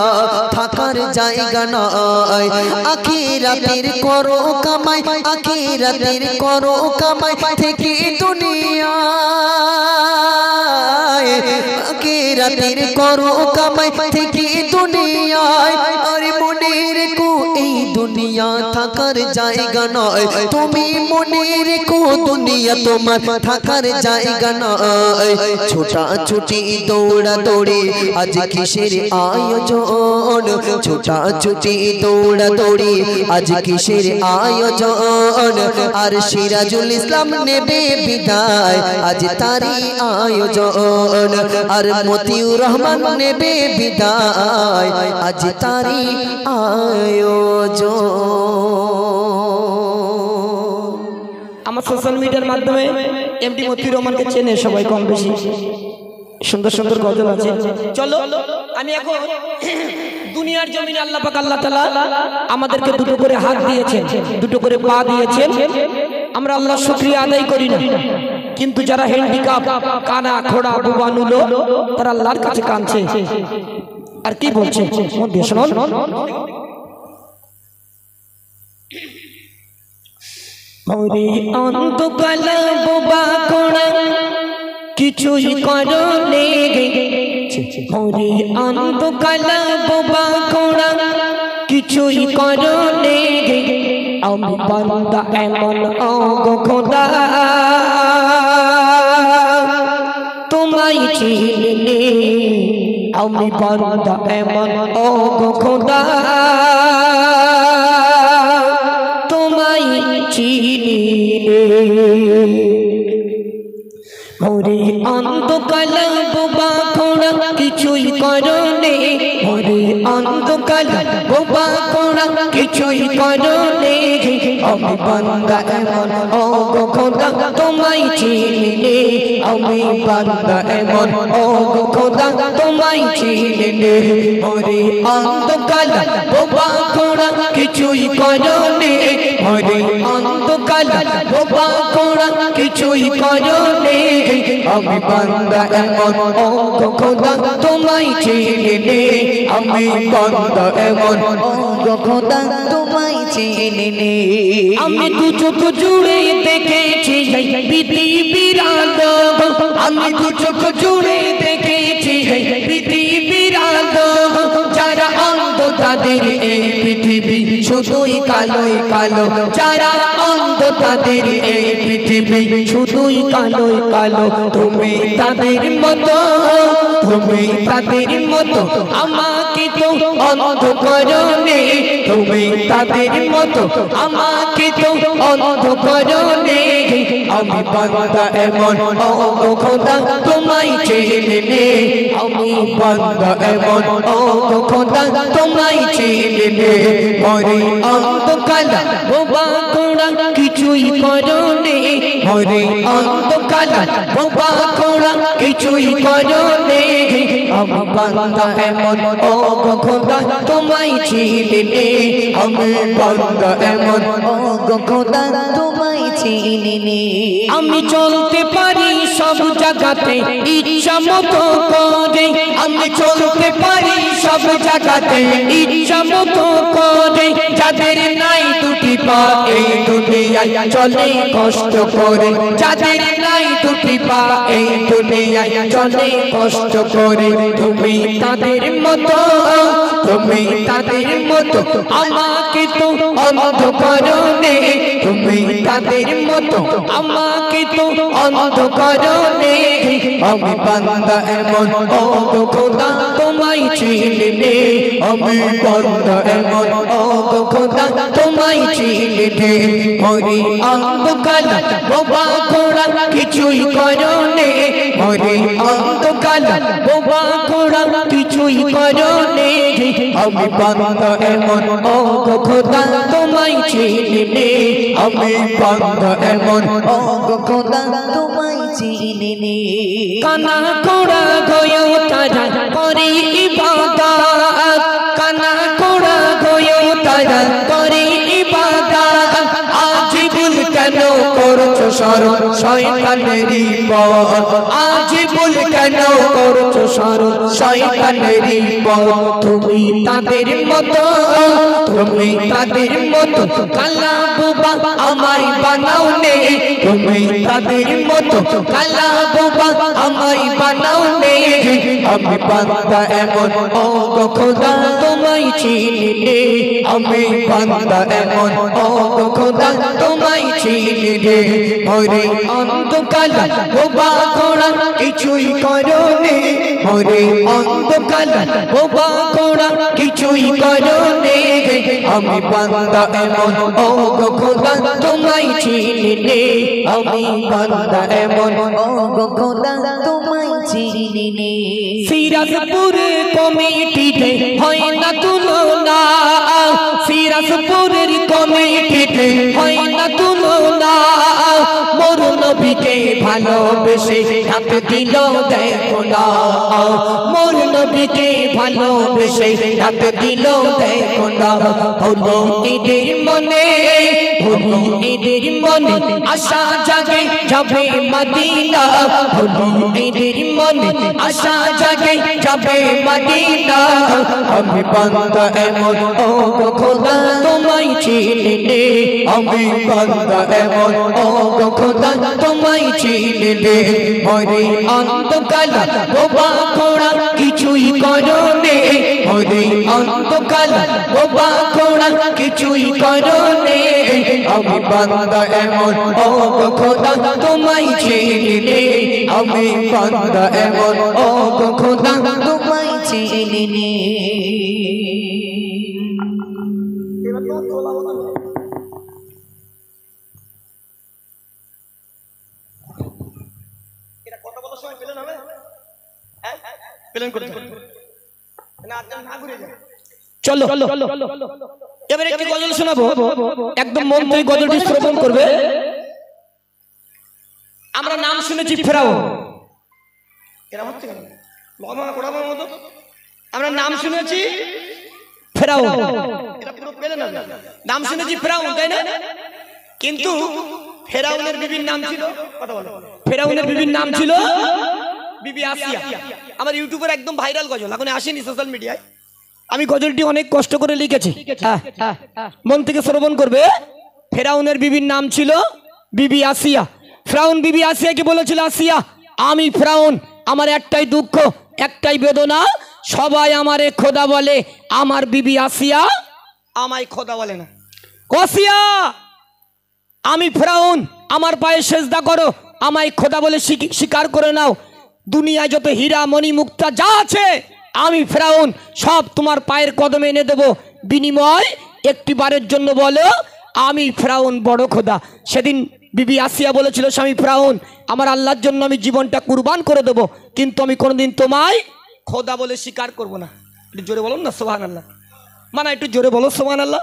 B: থাকার জায়গা নয়, আখিরাতের করো কামাই, আখিরাতের করো কামাই থেকে দুনিয়া, আখিরাতের করো কামাই থেকে দুনিয়ায়, আর মনে রেখো এই দুনিয়া থাকার জায়গা নয়, তুমি মনে রেখো দুনিয়া তোমার থাকার জায়গা নয়। ছোটা ছুটি দৌড়া দৌড়ি আজ কিসের আয়োজন, ছোটা ছুটি দৌড়া দৌড়ি আজ কিসের আয়োজন, আর সিরাজুল ইসলাম নেবে বিদায় আজ তারই আয়োজন, আর মতিউর রহমান নেবে বিদায় আজ তারই আয়োজন।
A: আমার সোশ্যাল মিডিয়ার মাধ্যমে এমডি মতিউর রহমানকে চেনে সবাই কম বেশি, সুন্দর সুন্দর গজল আছে। চলো আমি এখন দুনিয়ার জমিনে আল্লাহ পাক আল্লাহ তাআলা আমাদেরকে দুটো করে হাত দিয়েছেন, দুটো করে পা দিয়েছেন, আমরা আল্লাহর শুকরিয়া আদায় করি না, কিন্তু যারা হ্যান্ডিক্যাপ, কানা খোড়া বুবা নুলো, তারা আল্লাহর কাছে কাঁদছে। আর কি বলছে মন দিয়ে শুনুন, ওরে অন্ধকার বুবা খোড়া কিছুই করলে, ওরে অন্ধকার বুবা খোড়া কিছুই করলে, আমি বান্দা এমন ওগো খোদা তোমায় চিনি, আমি বান্দা এমন ওগো খোদা তোমায় চিনি, ওরে অন্ধকার বুবা খোড়া কিছুই করলে, ওরে অন্ধকার বুবা খোড়া কিছু
C: কিছুই করনি আমি বান্দা এমন ও গো খোদা তোমায় চিনি আমি বান্দা এমন ও গো খোদা তোমায় চিনি ওরে অন্ধকার বোবা কোড়া কিছুই করনি ওরে অন্ধকার বোবা কোড়া কিছুই করনি আমি বান্দা এমন ও গো খোদা তোমায় চিনি আমি বান্দা এমন ও গো খোদা তোমায় চিনি আমি দু চোখ জুড়ে দেখেছি পৃথিবীর আলো আমি দু চোখ জুড়ে দেখেছি পৃথিবীর আলো যারা অন্ধ তাদের এই পৃথিবী শুধুই কালোই কালো যারা অন্ধ তাদের এই পৃথিবী শুধুই কালোই কালো তুমি তাদের মতো আমাকে তো অন্ধ করনি তুমি তাদের মতো আমাকে তো অন্ধ করনি আমি বান্দা এমন ও গো খোদা তোমায় চিনি আমি বান্দা এমন ও গো খোদা তোমায় চিনি ওরে অন্ধকার বোবা কোড়া কিছুই করনি ওরে অন্ধকার বোবা কোড়া কিছুই করনি আমি বান্দা এমন ও গো খোদা তোমায় চিনি আমি বান্দা এমন ও গো খোদা তোমায় চিনি আমি চলতে পারি সব জায়গাতে ইচ্ছা মতো করে আমি চলতে পারি সব জায়গাতে ইচ্ছা মতো করে যাদের নাই দুটি পা এই দুনিয়ায় চলে কষ্ট করে যাদের নাই দুটি পা এই দুনিয়ায় চলে কষ্ট করে তুমি তাদের মতো আমাকে তো অন্ধ করনি তুমি তাদের মতো আমাকে তো অন্ধ করনি আমি বান্দা এমন ও গো খোদা তোমায় চিনি আমি বান্দা এমন ও গো খোদা তোমায় চিনি ওরে অন্ধকার বোবা কোড়া কিছুই করনি ওরে অন্ধকার বোবা কোড়া কিছুই করনি আমি বান্দা এমন ও গো খোদা তোমায় চিনি আমি বান্দা এমন ও গো খোদা তোমায় চিনি কানা কোড়া গয়ো তারা করে ইবাদত কানা কোড়া গয়ো তারা করে ইবাদত আজ ভুল কেন করছো শরণ শয়তানেরই পথ আজ ভুল কেন করছো শরণ শয়তানেরই পথ তুমি তাদের মতো কালা বোবা আমায় বানাও নে তুমি তাদের মতো কালা বোবা আমায় বানাও নে আমি বান্দা এমন ও গো খোদা তোমায় চিনি আমি বান্দা এমন ও গো খোদা তোমায় চিনি ওরে অন্ধকার বোবা কোড়া কিছুই করনি ওরে অন্ধকার বোবা কোড়া কিছুই করনি আমি বান্দা এমন ও গো খোদা তোমায় চিনি আমি বান্দা এমন ও গো খোদা তোমায় চিনি সিরাজপুরে কমিটিতে হয় না তুলনা সিরাজপুরের কমিটিতে হয় না তুলনা মোর নবীকে ভালোবেসে হাত দিল দেখো না মোর নবীকে ভালোবেসে হাত দিল দেখো না হলো এদের মনে আশা জাগে যাবে মদিনা হলো এদের মনে আশা জাগে যাবে মদিনা আমি বান্দা এমন ও গো খোদা তোমায় চিনি আমি বান্দা এমন ও গো খোদা তোমায় চিনি ওরে অন্ধকার বোবা কোড়া কিছুই করনি ওরে অন্ধকার বোবা কোড়া কিছুই করনি আমি বান্দা এমন ও গো খোদা তোমায় চিনি আমি বান্দা এমন ও গো খোদা তোমায় চিনি
A: চলো
C: এবার একটি গজল শোনাবো, একদম মন থেকে গজলটি শ্রবণ করবে। আমরা নাম শুনেছি ফেরাউন, আমরা নাম শুনেছি ফেরাউন, নাম শুনেছি ফেরাউন, তাই না? কিন্তু ফেরাউনের বিবির নাম ছিল, ফেরাউনের বিবির নাম ছিল বিবি আসিয়া। আমার ইউটিউবের একদম ভাইরাল গজল, এখন আসেনি সোশ্যাল মিডিয়ায়। আমি গজলটি অনেক কষ্ট করে লিখেছি, মন থেকে শ্রবণ করবে। ফেরাউনের বিবির নাম ছিল বিবি আসিয়া। ফেরাউন বিবি আসিয়াকে বলেছিল, আসিয়া আমি ফেরাউন, আমার একটাই দুঃখ, একটাই বেদনা, সবাই আমারে খোদা বলে, আমার বিবি আসিয়া আমায় খোদা বলে না। আসিয়া আমি ফেরাউন, আমার পায়ে সেজদা করো, আমায় খোদা বলে স্বীকার করে নাও। দুনিয়ায় যত হীরা মণি মুক্তা যা আছে, আমি ফেরাউন সব তোমার পায়ের কদমে এনে দেব, বিনিময় একটি বারের জন্য বলো আমি ফেরাউন বড় খোদা। সেদিন বিবি আসিয়া বলেছিল, স্বামী ফেরাউন, আমার আল্লাহর জন্য আমি জীবনটা কুরবান করে দেবো, কিন্তু আমি কোনোদিন তোমায় খোদা বলে স্বীকার করব না। একটু জোরে বলুন না সুবহানাল্লাহ, মানে একটু জোরে বলো সুবহানাল্লাহ।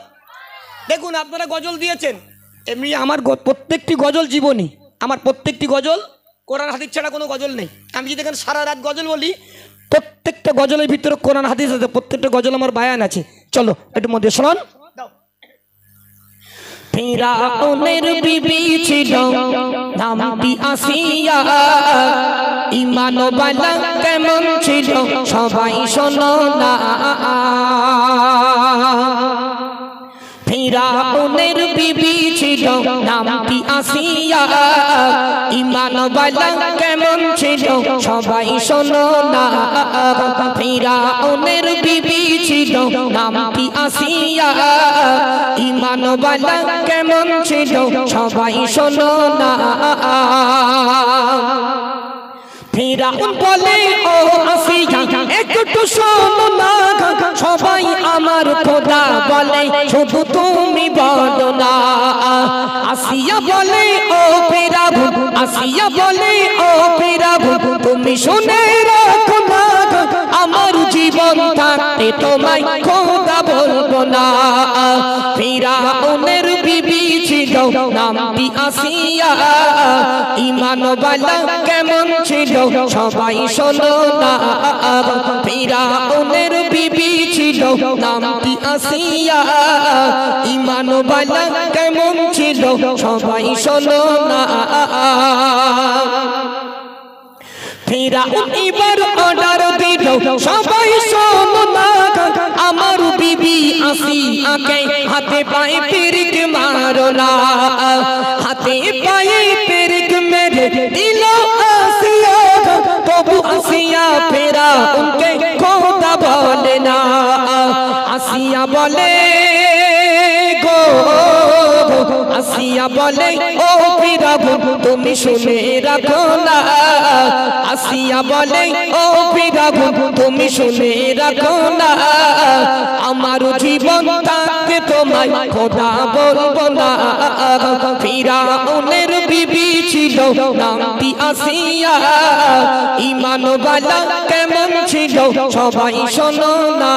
C: দেখুন আপনারা গজল দিয়েছেন, এমনি আমার প্রত্যেকটি গজল জীবনী, আমার প্রত্যেকটি গজল কোরআন হাদিস ছাড়া কোনো গজল নেই। আমি যদি এখানে সারা রাত গজল বলি, প্রত্যেকটা গজলের ভিতরে কোরআন হাদিস আছে, প্রত্যেকটা গজল আমার বায়ান আছে। চলো একটু মধ্যে শোনান। ফিরাউনের বিবি ছিল নামটি আসিয়া, ঈমানওয়ালা কেমন ছিল সবাই শোনো না। ফিরাউনের বিবি ছিল নামটি আসিয়া, ঈমানওয়ালা কেমন ছিল সবাই শোনো না। ফিরাউনের বিবি ছিল নামটি আসিয়া, ঈমানওয়ালা কেমন ছিল সবাই শোনো না। ফিরাউন বলে, ও আসিয়া একটু শোনো না, সবাই আমার খোদা বলে, শুধু তুমি বলো না। আসিয়া বলে, ও ফিরাউন, আসিয়া বলে, ও ফিরাউন, তুমি শুনে রাখো না, আমার জীবন থাকতে তোমায় খোদা বলবো না। ফিরাউনের বিবি ছিল নামটি আসিয়া, ঈমানওয়ালা কেমন ছিল সবাই শোনো না। ফিরাউনের বিবি ছিল নামটি আসিয়া, ঈমানওয়ালা কেমন ছিল সবাই শোনো না। ফিরাউন এবার অর্ডার দিল, সবাই শোনো না, আমার বিবি আসিয়াকে হাতে পায়ে পেরেক মারো না। হাতে পায়ে পেরেক মেরে দিল আসিয়া, তবু আসিয়া ফিরাউনকে খোদা বলে না। আসিয়া বলে গো, আসিয়া বলে, ও ফিরাউন তুমি শুনে রাখো না। আসিয়া বলে, ও ফিরাউন তুমি শুনে রাখো না, আমার জীবন থাকতে তোমায় খোদা বলবো না। ফিরাউনের বিবি ছিল নামটি আসিয়া, ঈমানওয়ালা কেমন ছিল সবাই শোনো না।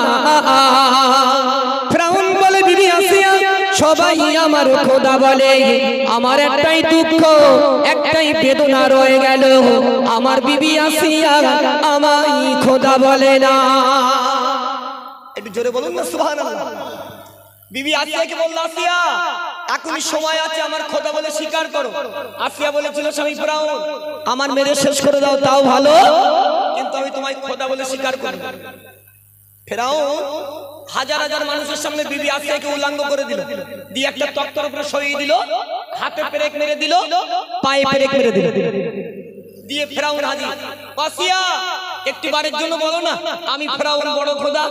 C: ফিরাউন বলে, বিবি আসিয়া সবাই আমার খোদা বলে, আমার একটাই দুঃখ, একটাই বেদনা রয়ে গেল, আমার বিবি আসিয়া আমায় খোদা বলে না। একটু জোরে বলুন না সুবহানাল্লাহ। বিবি আসিয়াকে বলল, আসিয়া এখনই সময় আছে, আমার খোদা বলে স্বীকার করো। আসিয়া বলেছিল, স্বামী ফিরাউন আমার মেরে শেষ করে দাও তাও ভালো, কিন্তু আমি তোমায় খোদা বলে স্বীকার করব। ফিরাউন হাজার হাজার মানুষের সামনে বিবি আসিয়াকে উল্লঙ্ঘ করে দিল, দিয়ে একটা তক্তার উপরে সরিয়ে দিল, হাতে পেরেক মেরে দিল, পায়ে পেরেক মেরে দিল, দিয়ে ফিরাউন হাজির। আসিয়া একটি বারের জন্য বলো না আমি ফিরাউন বড় খোদা।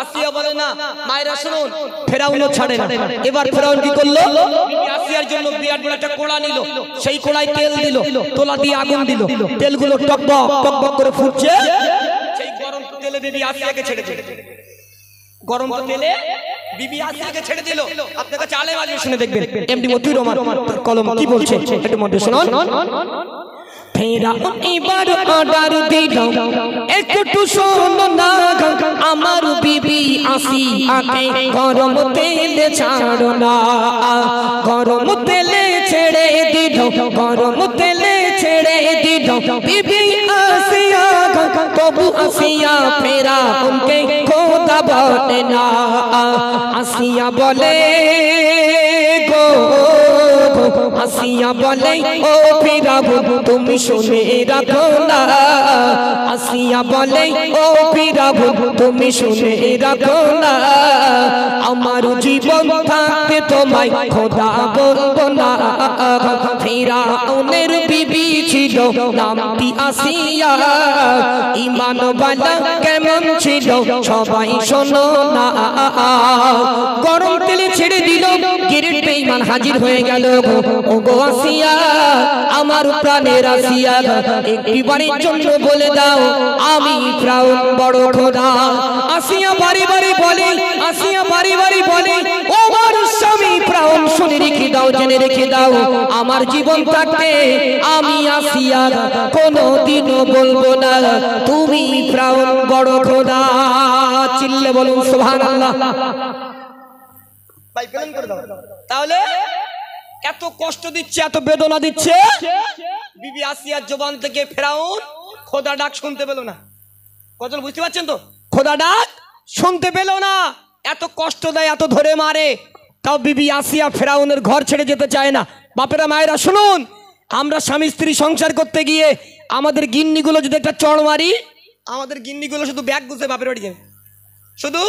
C: আসিয়া বলে না। মায়েরা শুনুন, ফিরাউনও ছাড়ে না। এবার ফিরাউন কি করলো, আসিয়ার জন্য বিরাট বড় একটা কোড়া নিল, সেই কোড়ায় তেল দিল, তোলা দিয়ে আগুন দিল, তেলগুলো টকবক টকবক করে ফুটছে, সেই গরম তেলে বিবি আসিয়াকে ছেড়ে দিল। গরম তেলে বিবি আসিয়াকে ছেড়ে দিল। আপনার কাছে আলেম আজকে শুনে দেখবেন, এমডি মতিউর রহমান কলম কি বলছে একটু মধ্যে শুনুন। ফেরাউন এবার অর্ডার দিল একটু শোনো না আমার বিবি আসিয়াকে গরম তেলে ছাড়ো না গরম তেলে ছেড়ে দিল গরম তেলে ছেড়ে দিল বিবি আসিয়া তবু আসিয়া ফেরাউনকে খোদা বলে না আসিয়া বলে গো আসিয়া বলে ও ফিরাউন তুমি শুনে রাখো না আসিয়া বলে ও ফিরাউন তুমি শুনে রাখো না আমার জীবন থাকতে তোমায় খোদা বলবো না ফিরাউনের বিবি ছিল নামটি আসিয়া ঈমানওয়ালা কেমন ছিল সবাই শোনো না গরম তেলে ছেড়ে দিল গিরিট বেঈমান হাজির হয়ে গেল ওগো আসিয়া আমার প্রাণের আসিয়া একটিবারের জন্য বলে দাও আমি ফিরাউন বড় খোদা আসিয়া বারে বারে বলে আসিয়া বারে বারে বলে ও আমার স্বামী ফিরাউন শুনে রেখে দাও জেনে রেখে দাও আমার জীবন থাকতে আমি আসিয়া কোনোদিনও বলবো না তুমি ফিরাউন বড় খোদা চিল্লে বলুন সুবহানাল্লাহ
A: ভাই পেলেন করে দাও তাহলে এত কষ্ট দিচ্ছে এত বেদনা দিচ্ছে বিবি আসিয়ার জবান থেকে ফেরাউন খোদা ডাক শুনতে পেল না কজন বুঝতে পারছেন তো খোদা ডাক শুনতে পেল না এত কষ্ট দেয় এত ধরে মারে তাও বিবি আসিয়া ফেরাউনের ঘর ছেড়ে যেতে চায় না বাপেরা মায়েরা শুনুন আমরা স্বামী স্ত্রী সংসার করতে গিয়ে আমাদের গিন্নিগুলো যদি একটা চড় মারি আমাদের গিন্নিগুলো শুধু ব্যাগ গুছে বাপের বাড়ি যাবে শুধু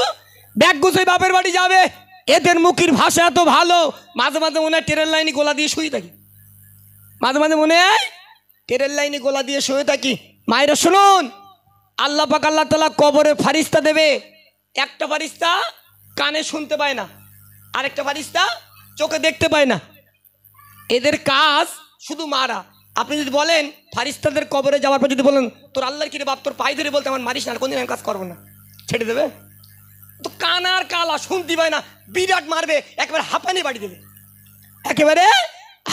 A: ব্যাগ গুছে বাপের বাড়ি যাবে এদের মুখের ভাষা এত ভালো মাঝে মাঝে মনে হয় ট্রেন লাইনে গোলা দিয়ে শুয়ে থাকি মাঝে মাঝে মনে হয় ট্রেন লাইনে গোলা দিয়ে শুয়ে থাকি মায়েরা শুনুন আল্লাহ পাক আল্লাহ তাআলা কবরে ফারিস্তা দেবে একটা ফারিস্তা কানে শুনতে পায় না আরেকটা ফারিস্তা চোখে দেখতে পায় না এদের কাজ শুধু মারা আপনি যদি বলেন ফারিস্তাদের কবরে যাওয়ার পর যদি বলেন তোর আল্লাহর কিরে বাপ তোর পায়ে ধরে বলতে আমার মারিস না কোনদিন আমি কাজ করবো না ছেড়ে দেবে তো কানার কালা শুনতে পায় না বিরাট মারবে একেবারে হাঁপানি বাড়ি দেবে একেবারে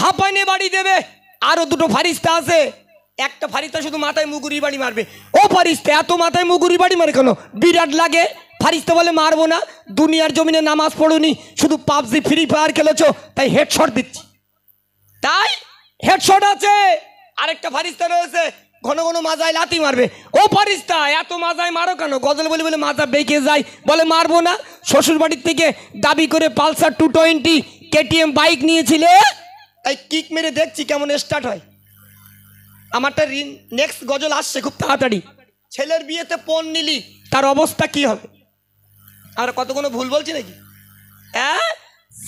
A: হাঁপানি বাড়ি দেবে আরো দুটো ফারিস্তা আছে একটা ফারিস্তা শুধু মাথায় মুগুরি বাড়ি মারবে ও ফারিস্তা এত মাথায় মুগুরি বাড়ি মারে কেন বিরাট লাগে ফারিস্তা বলে মারবো না দুনিয়ার জমিনে নামাজ পড়ুনি শুধু পাবজি ফ্রি ফায়ার খেলেছো তাই হেডশট দিচ্ছি তাই হেডশট আছে আরেকটা ফারিস্তা রয়েছে ঘন ঘন মাজায় লাথি মারবে ও ফারিস্তা এত মাজায় মারো কেন গজল বলে বলে মাজা বেঁকে যায় বলে মারবো না শ্বশুর বাড়ির থেকে দাবি করে পালসার 220 কেটিএম বাইক নিয়েছিলে তাই কিক মেরে দেখছি কেমন স্টার্ট হয় আমারটা নেক্সট গজল আসছে খুব তাড়াতাড়ি ছেলের বিয়েতে পণ নিলি তার অবস্থা কি হবে আর কত কোনো ভুল বলছি নাকি হ্যাঁ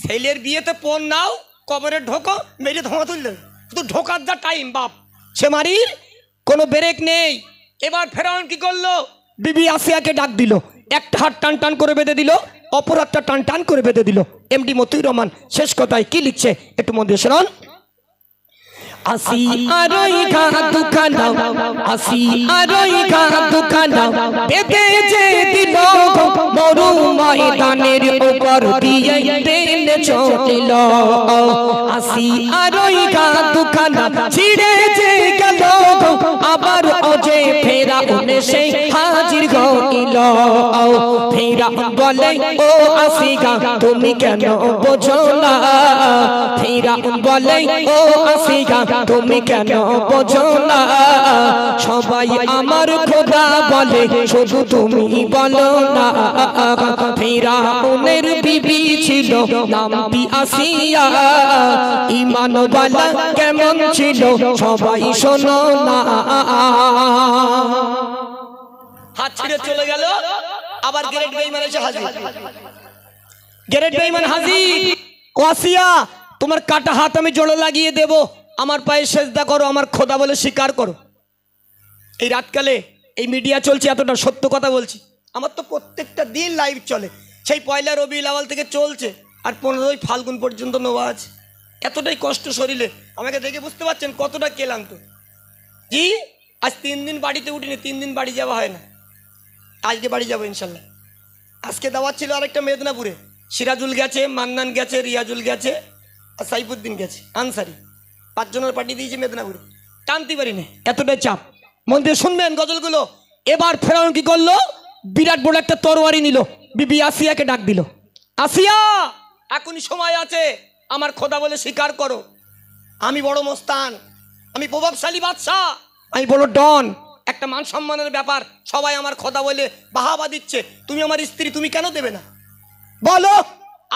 A: ছেলের বিয়েতে পণ নাও কবরে ঢোকো মেরে ধোঁয়া তুললে শুধু ঢোকার যা টাইম বাপ সে মারির কোনো ব্রেক নেই এবার ফেরাউন কি করলো বিবি আসিয়াকে ডাক দিল একটা হাত টান টান করে বেঁধে দিল অপর হাতটা টান টান করে বেঁধে দিল এমডি মতিউর রহমান শেষ কথায় কি লিখছে একটু মন দিয়ে শুনুন
C: আসিয়ারই ঘা দুখানা আসিয়ারই ঘা দুখানা বেঁধে যে দিল মরু ময়দানের উপর দিয়ে টেনে চলিল আসিয়ারই ঘা দুখানা ছিঁড়ে যে গেল আবার অজে ফেরাউন এসে হাজির হইল ফেরাউন বলে ও আসিয়া তুমি কেন বোঝো না ফেরাউন বলে ও আসিয়া তুমি কেন বোঝো না সবাই আমার খোদা বলে শুধু তুমি বলো না ফিরাউনের বিবি ছিল নামটি আসিয়া ঈমানওয়ালা কেমন ছিল সবাই শোনো না
A: হাত ছিঁড়ে চলে গেল আবার গ্রেট বেঈমান এসে হাজির গ্রেট বেঈমান হাজির ও আসিয়া তোমার কাটা হাত আমি জোড়ে লাগিয়ে দেব আমার পায়ে সেজদা করো আমার খোদা বলে স্বীকার করো এই রাতকালে এই মিডিয়া চলছে এতটা সত্য কথা বলছি আমার তো প্রত্যেকটা দিন লাইভ চলে সেই পয়লা রবিউল আউয়াল থেকে চলছে আর 15ই ফাল্গুন পর্যন্ত নোয়াজ এতটাই কষ্ট শরীরে আমাকে দেখে বুঝতে পারছেন কতটা ক্লান্ত জি আজ 3 দিন বাড়িতে উঠিনি 3 দিন বাড়ি যাওয়া হয় না আজকে বাড়ি যাবো ইনশাল্লাহ আজকে দাওয়াত ছিল আরেকটা মেদিনীপুরে সিরাজুল গেছে মান্নান গেছে রিয়াজুল গেছে আর সাইফুদ্দিন গেছে আনসারি 5 জনের পার্টি দিয়েছি মেদিনীপুরে টানতে পারিনি, এতটাই চাপ। মন দিয়ে শুনবেন গজলগুলো। এবার ফেরাউন কি করলো, বিরাট বড় একটা তরবারি নিল, বিবি আসিয়াকে ডাক দিল, আসিয়া এখনই সময় আছে, আমার খোদা বলে স্বীকার করো, আমি বড় মস্তান, আমি প্রভাবশালী বাদশাহ, আমি বড় ডন, একটা মান সম্মানের ব্যাপার, সবাই আমার খোদা বলে বাহাবা দিচ্ছে, তুমি আমার স্ত্রী, তুমি কেন দেবে না বলো?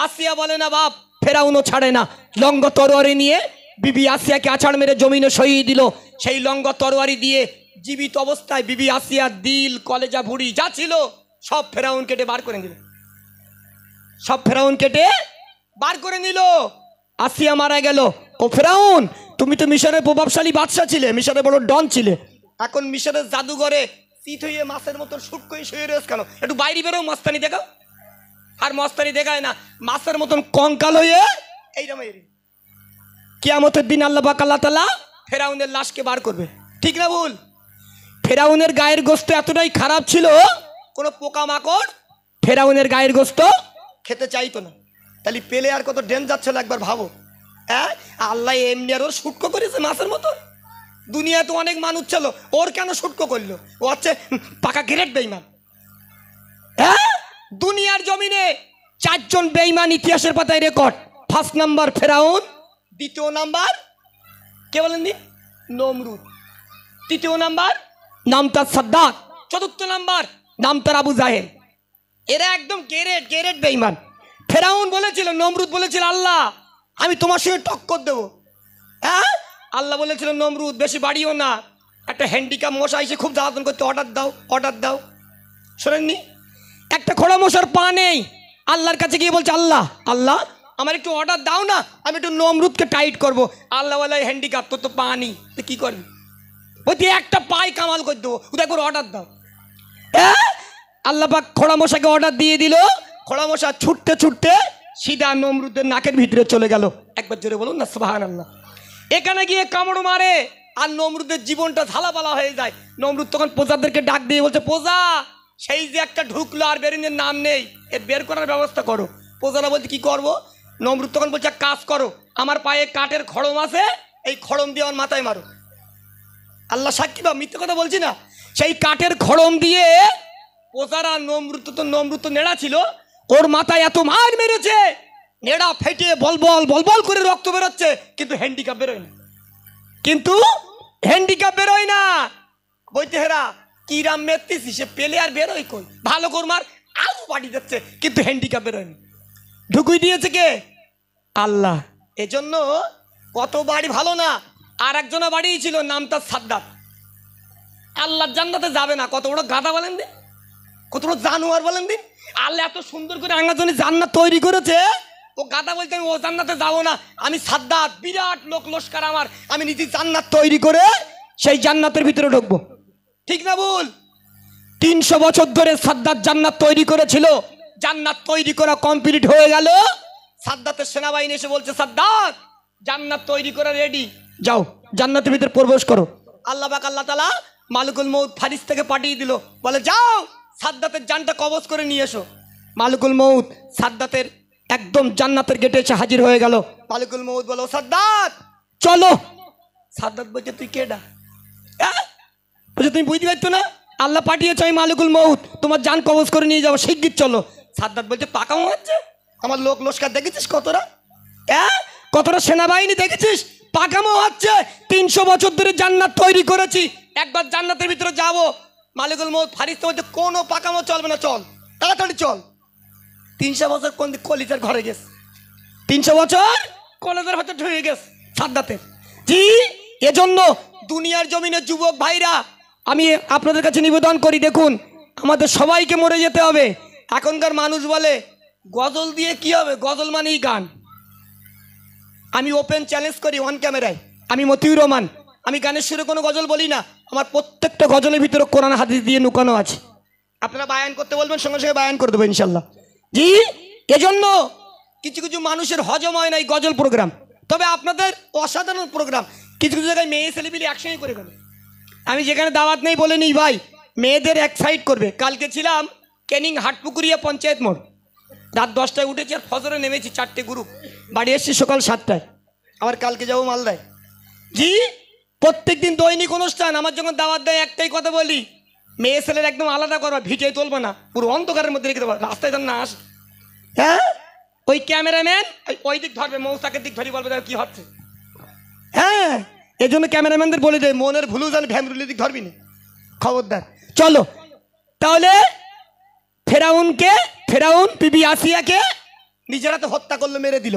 A: আসিয়া বলে না বাপ, ফেরাউনও ছাড়ে না, লঙ্গ তরবারি নিয়ে বিবি আসিয়াকে আছাড় মেরে জমিনে সরিয়ে দিল। সেই লঙ্গ তরবারি দিয়ে জীবিত অবস্থায় বিবি আসিয়ার দিল, কলেজা, ভুড়ি যা ছিল সব ফেরাউন কেটে বার করে দিল, সব ফেরাউন কেটে বার করে নিল। আসিয়া মারা গেল। ও ফেরাউন, তুমি তো মিশরের প্রভাবশালী বাদশা ছিলে, মিশরের বড় ডন ছিলে, এখন মিশরের জাদুঘরে চিত হয়ে মাছের মতন শুট করে শুয়ে রয়েছ কেন? একটু বাইরে বেরো, মস্তানি দেখাও। আর মস্তানি দেখায় না, মাছের মতন কঙ্কাল হয়ে এইরকম। কিয়ামতের দিন আল্লাহ পাক আল্লাহ তাআলা ফেরাউনের লাশকে বার করবে, ঠিক না ভুল? ফেরাউনের গায়ের গোস্ত এতটাই খারাপ ছিল, কোনো পোকামাকড় ফেরাউনের গায়ের গোস্ত খেতে চাইতো না। তাহলে পেলে আর কত ডেঞ্জার ছিল একবার ভাবো। হ্যাঁ, আল্লাহ এমনি আর ওর শুটকো করেছে মাছের মতো। দুনিয়া তো অনেক মানুষ ছিল, ওর কেন শুটকো করলো? ও হচ্ছে পাকা গ্রেট বেঈমান। হ্যাঁ, দুনিয়ার জমিনে 4 জন বেঈমান ইতিহাসের পাতায় রেকর্ড। ফার্স্ট নাম্বার ফেরাউন, দ্বিতীয় নাম্বার কে বলেন নি? নমরুদ। তৃতীয় নাম্বার নাম তার সাদ্দাত। চতুর্থ নাম্বার নাম তার আবু জাহেল। এরা একদম গেরেট বেঈমান। ফেরাউন বলেছিল, নমরুদ বলেছিল, আল্লাহ আমি তোমার সঙ্গে টক্কর দেবো। হ্যাঁ, আল্লাহ বলেছিল নমরুদ বেশি বাড়িও না, একটা হ্যান্ডিক্যাপ মশা এসে খুব জ্বালাতন করতে, অর্ডার দাও। শোনেননি? একটা খোড়া মশার পা নেই, আল্লাহর কাছে গিয়ে বলছে, আল্লাহ আমার একটু অর্ডার দাও না, আমি একটু নমরুদকে টাইট করবো। আল্লাহ বলে হ্যান্ডিক্যাপ, তোর তো পা নেই, তো কী করবি? বলছি একটা পাই কামাল করে দেবো, ওদের একবার অর্ডার দাও। হ্যাঁ, আল্লাহ পাক খোড়া মশাকে অর্ডার দিয়ে দিল। খোড়া মশা ছুটতে ছুটতে সিধা নমরুদের নাকের ভিতরে চলে গেল। একবার জোরে বলুন না সুবহানাল্লাহ। এখানে গিয়ে কামড় মারে আর নমরুদের জীবনটা ঝালাপালা হয়ে যায়। নমরুদ তখন প্রজাদেরকে ডাক দিয়ে বলছে, প্রজা সেই যে একটা ঢুকলো আর বেরিনের নাম নেই, এ বের করার ব্যবস্থা করো। প্রজারা বলছে কি করবো? নমরুদ তখন বলছে, এক কাজ করো, আমার পায়ে কাঠের খড়ম আছে, এই খড়ম দিয়ে আমার মাথায় মারো। আল্লাহ সাক্ষী বা মিথ্যে কথা বলছি না। সেই কাঠের খড়ম দিয়ে প্রজারা, নমরুদ তো নেড়া ছিল, ওর মাথায় এত মার মেরেছে, নেড়া ফেটে বলবল করে রক্ত বেরোচ্ছে, কিন্তু হ্যান্ডিক্যাপ বেরোয় না। বইতে হেরা কি রাম মেরতেছি, সে পেলে আর বেরোয় কই? ভালো করমার আলু বাড়ি যাচ্ছে, কিন্তু হ্যান্ডিক্যাপ বেরোয় না। ঢুকুই দিয়েছে কে? আল্লাহ। এজন্য কত বাড়ি ভালো না, আর একজনের বাড়ি ছিল, নাম তার সাদ্দাত। আল্লাহর জান্নাতে যাবে না, কত বড় গাধা বলেন দিন, কত বড় জানোয়ার বলেন দিন। আল্লাহ এত সুন্দর করে আমার জন্য জান্নাত তৈরি করেছে, ও গাধা বলতে আমি ও জান্নাতে যাবো না, আমি সাদ্দাত, বিরাট লোক লস্কর আমার, আমি নিজে জান্নাত তৈরি করে সেই জান্নাতের ভিতরে ঢুকবো। ঠিক না ভুল? 300 বছর ধরে সাদ্দাত জান্নাত তৈরি করেছিল। জান্নাত তৈরি করা কমপ্লিট হয়ে গেল। সাদ্দাতের সেনাবাহিনী এসে বলছে, সাদ্দাত জান্নাত তৈরি করা রেডি, যাও জান্নাতের ভিতরে প্রবেশ করো। আল্লাহ পাক আল্লাহ তাআলা মালিকুল মউত ফারিস্তাকে পাঠিয়ে দিল, বলে যাও সাদ্দাতের জানটা কবজ করে নিয়ে এসো। মালিকুল মউত সাদ্দাতের একদম জান্নাতের গেটে এসে হাজির হয়ে গেল। মালিকুল মউত বলো, সাদ্দাত চলো। সাদ্দাত বলছে, তুই কেডা? বলছে, তুমি বুঝতে পারছো না, আল্লাহ পাঠিয়েছে আমি মালিকুল মউত, তোমার জান কবজ করে নিয়ে যাবো, শিগগির চলো। সাদ্দাত বলছে, পাকামো হচ্ছে, আমার লোক লস্কর দেখেছিস কতটা? কতটা সেনাবাহিনী দেখেছিস? পাকামো হচ্ছে। 300 বছর ধরে জান্নাত তৈরি করেছি, একবার জান্নাতের ভিতরে যাবো। মালিকুল মউত ফারিস্তা বলছে, কোনো পাকামো চলবে না, চল তাড়াতাড়ি চল। 300 বছর কোন কলিজার ঘরে গেছে, 300 বছর কলেজের ভেতর ঢুকে গেছে সাদ্দাতের। জি, এজন্য দুনিয়ার জমিনে যুবক ভাইরা, আমি আপনাদের কাছে নিবেদন করি, দেখুন আমাদের সবাইকে মরে যেতে হবে। এখনকার মানুষ বলে গজল দিয়ে কি হবে, গজল মানেই গান। আমি ওপেন চ্যালেঞ্জ করি অন ক্যামেরায়, আমি মতিউর রহমান, আমি গানের সুরে কোনো গজল বলি না, আমার প্রত্যেকটা গজলের ভিতরে কোরআন হাদিস দিয়ে লুকানো আছে। আপনারা বায়ান করতে বলবেন, সঙ্গে সঙ্গে বায়ান করে দেবো ইনশাল্লাহ। জি, এজন্য কিছু কিছু মানুষের হজম হয় না এই গজল প্রোগ্রাম, তবে আপনাদের অসাধারণ প্রোগ্রাম। কিছু কিছু জায়গায় মেয়ে ছেলেপিলে একসঙ্গে করে গেল। আমি যেখানে দাওয়াত নেই বলে নিই ভাই, মেয়েদের এক সাইড করবে। কালকে ছিলাম ক্যানিং হাটপুকুরিয়া পঞ্চায়েত মোড়, রাত 10টায় উঠেছি আর ফজরে নেমেছি, 4টে গ্রুপ, বাড়ি এসেছি সকাল 7টায়, আবার কালকে যাবো মালদায়। জি, প্রত্যেকদিন দৈনিক অনুষ্ঠান, আমার যখন দাওয়াত দেয় একটাই কথা বলি, মেয়ে ছেলের একদম আলাদা করবা, ভিডিও তুলবে না, পুরো অন্ধকারের মধ্যে রেখে দেবো, রাস্তায় যেন না আস। হ্যাঁ, ওই ক্যামেরাম্যান ওই দিক ধরবে, মৌসাকের দিক ধরি, বলবে কি হচ্ছে। হ্যাঁ, এই জন্য ক্যামেরাম্যানদের বলে দেয় মনের ভুলু জানি ভ্যামরুলির দিক ধরবি না, খবরদার। চলো তাহলে ফেরাউন বিবি আসিয়াকে নিজেরা তো হত্যা করলো, মেরে দিল।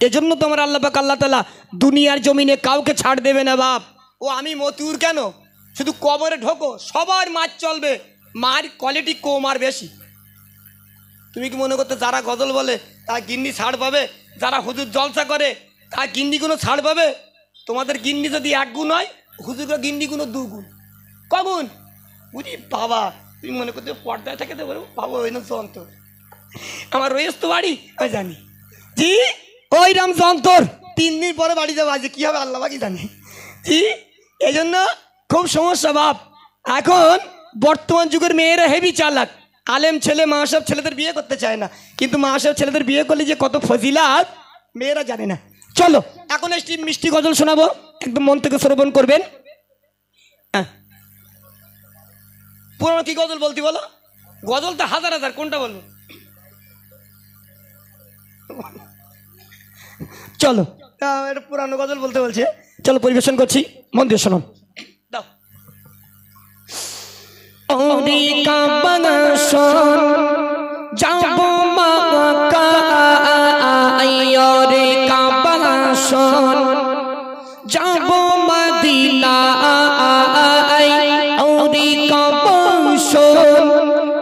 A: এজন্য তোমার আল্লাহ পাক আল্লাহ তাআলা দুনিয়ার জমিনে কাউকে ছাড় দেবে না বাপ। ও আমি মতিউর কেন, শুধু কবরে ঢোকো, সবার মার চলবে, মার কোয়ালিটি কম আর বেশি। তুমি কি মনে করতে যারা গজল বলে তারা গিন্নি ছাড় পাবে, যারা হুজুর জলসা করে তারা গিন্নি কোনো ছাড় পাবে? তোমাদের গিন্নি যদি 1 গুণ হয়, হুজুরের গিন্নি কোনো 2 গুণ, কগুণ? বুঝি বাবা, তুমি মনে করতে পর্দায় থেকে দেবো বাবা, ওই না যন্তর। আমার রয়েস তো বাড়ি আমি জানি, জি ওই রাম যন্তর 3 দিন পরে বাড়ি যাবো, আজ কী হবে আল্লাহ বাকি জানি। জি এই জন্য খুব সমস্যা বাপ। এখন বর্তমান যুগের মেয়েরা হেভি চালাক, আলেম ছেলে মাসাব ছেলেদের বিয়ে করতে চায় না, কিন্তু মাসাব ছেলেদের বিয়ে করলে যে কত ফজিলাত মেয়েরা জানে না। চলো এখন একটি মিষ্টি গজল শোনাবো, একদম মন থেকে শ্রবণ করবেন। পুরনো কি গজল বলতে বলো? গজল তো হাজার হাজার, কোনটা বলবো? চলো এটা পুরানো গজল বলতে বলছে, চলো পরিবেশন করছি, মন দিয়ে শোনো। দাও।
C: ওরে কাবানা শোন যাব মাকা, ওরে কাবানা শোন যাব মদিনা, ওরে কাবানা শোন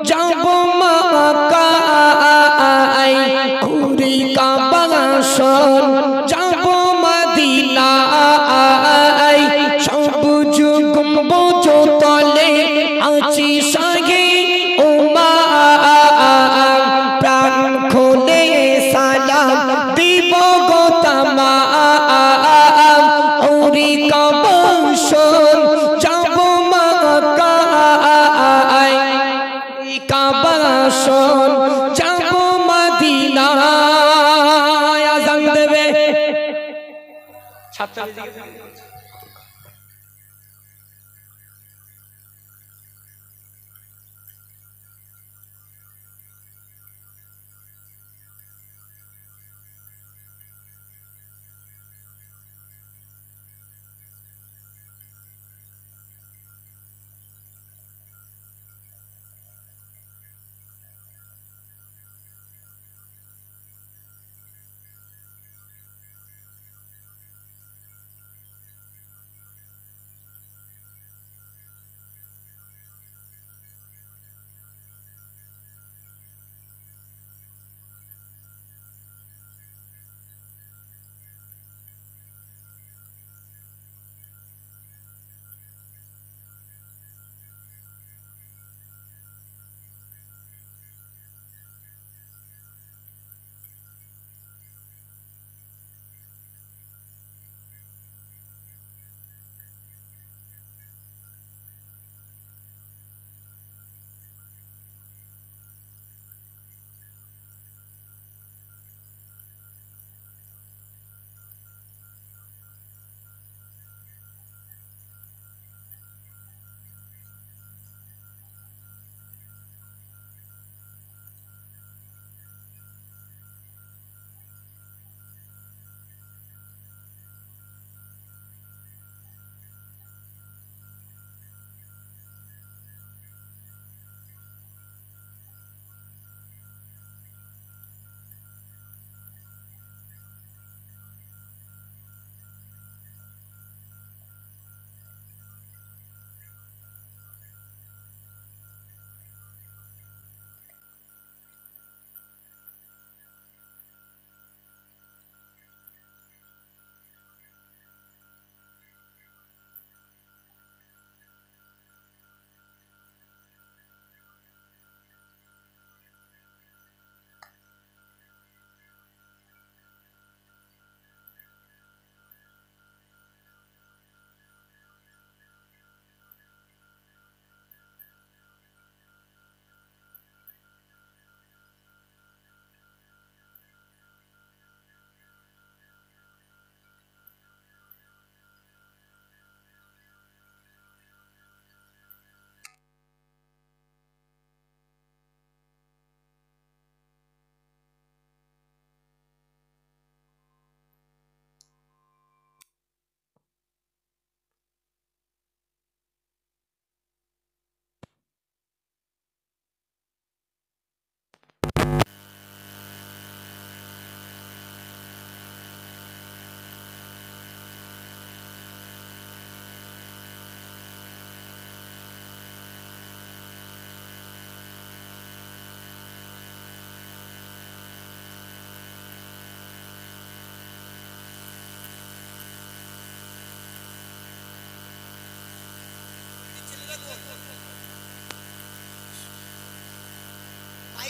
C: যাব মাকা, ওরে কাবানা শোন যাব মদিনা, সবুজ গম্বুজ তলে আছি সাগে উমা, প্রাণ খুলে সালাম দিব গো তামা, ওরে কাবানা শোন যাব মক্কা, কাবানা শোন যাব মদিনা। আযান দেবে
A: ছাত্র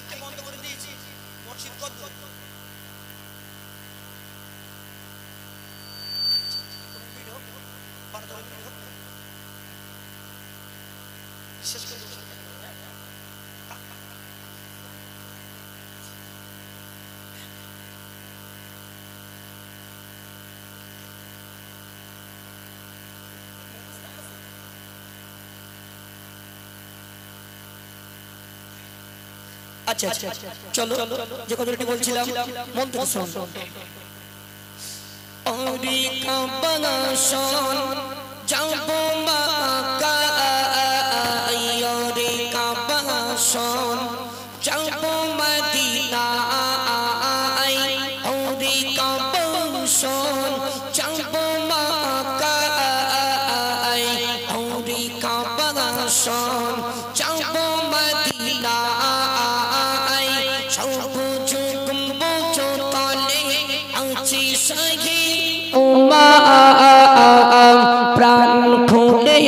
A: মাইকটা বন্ধ করে দিয়েছি। মসজিদ কত দূর? শেষ করে দেবো। আচ্ছা আচ্ছা চলো যে কথাটি বলছিলাম মন থেকে শোনো।
C: ওরে কাবালা শোন যাব মাকা ওরে কাবালা শোন যাব মদিনা ওরে কাবালা শোন যাব মাকা ওরে কাবালা শোন যাব মদিনা সবুজ গম্বুজ তলে আছে সাহি উমা প্রাণ খুলে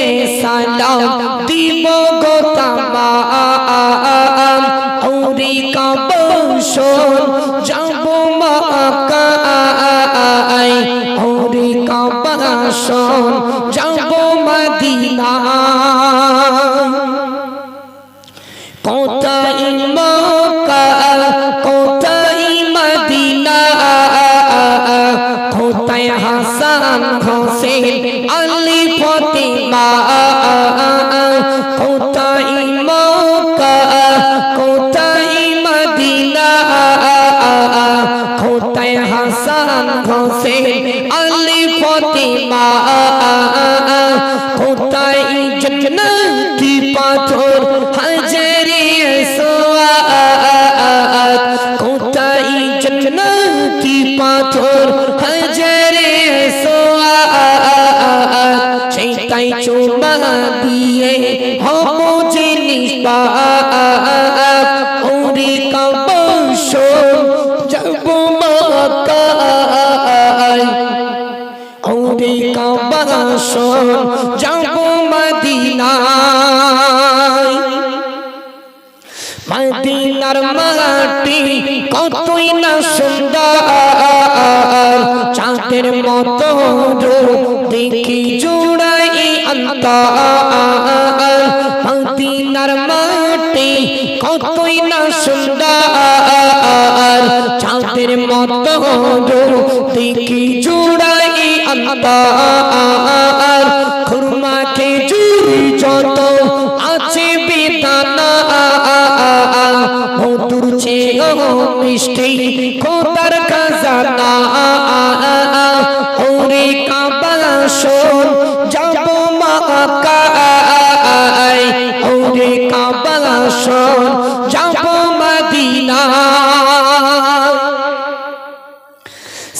C: সালাম দিব গো তামাম ওরে কাবাশন যাব মাকা ওরে কাবাশন যাব মদিনা কোথায় মক্কা কোথায় মদিনা কোথায় হাসান হোসেন আলী ফাতিমা কোথায় মক্কা কোথায় মদিনা কোথায় হাসান হোসেন আলী ফাতিমা কোথায় জান্নাতি পাথর হাজারে সোয়াত কোথায় জান্নাতি পাথর হাজারে সোয়াত সেইটাই চুমা দিয়ে হব জিনিস পাপ ওরে কাবাশন যাব মাকা ওরে কাবাশন যাব মদিনা মদিনার মাটি কতই না সুন্দর চাঁদের মতো দেখি জুড়াই অন্তর মদিনার মাটি কতই না সুন্দর চাঁদের মতো দেখি জুড়াই অন্তর খুরমা খেজুর যত আছে বেদানা মধুর চেয়েও মিষ্টি খোদার খাজানা ওরে কাবাশন যাব মাকা ওরে কাবাশন যাব মদিনা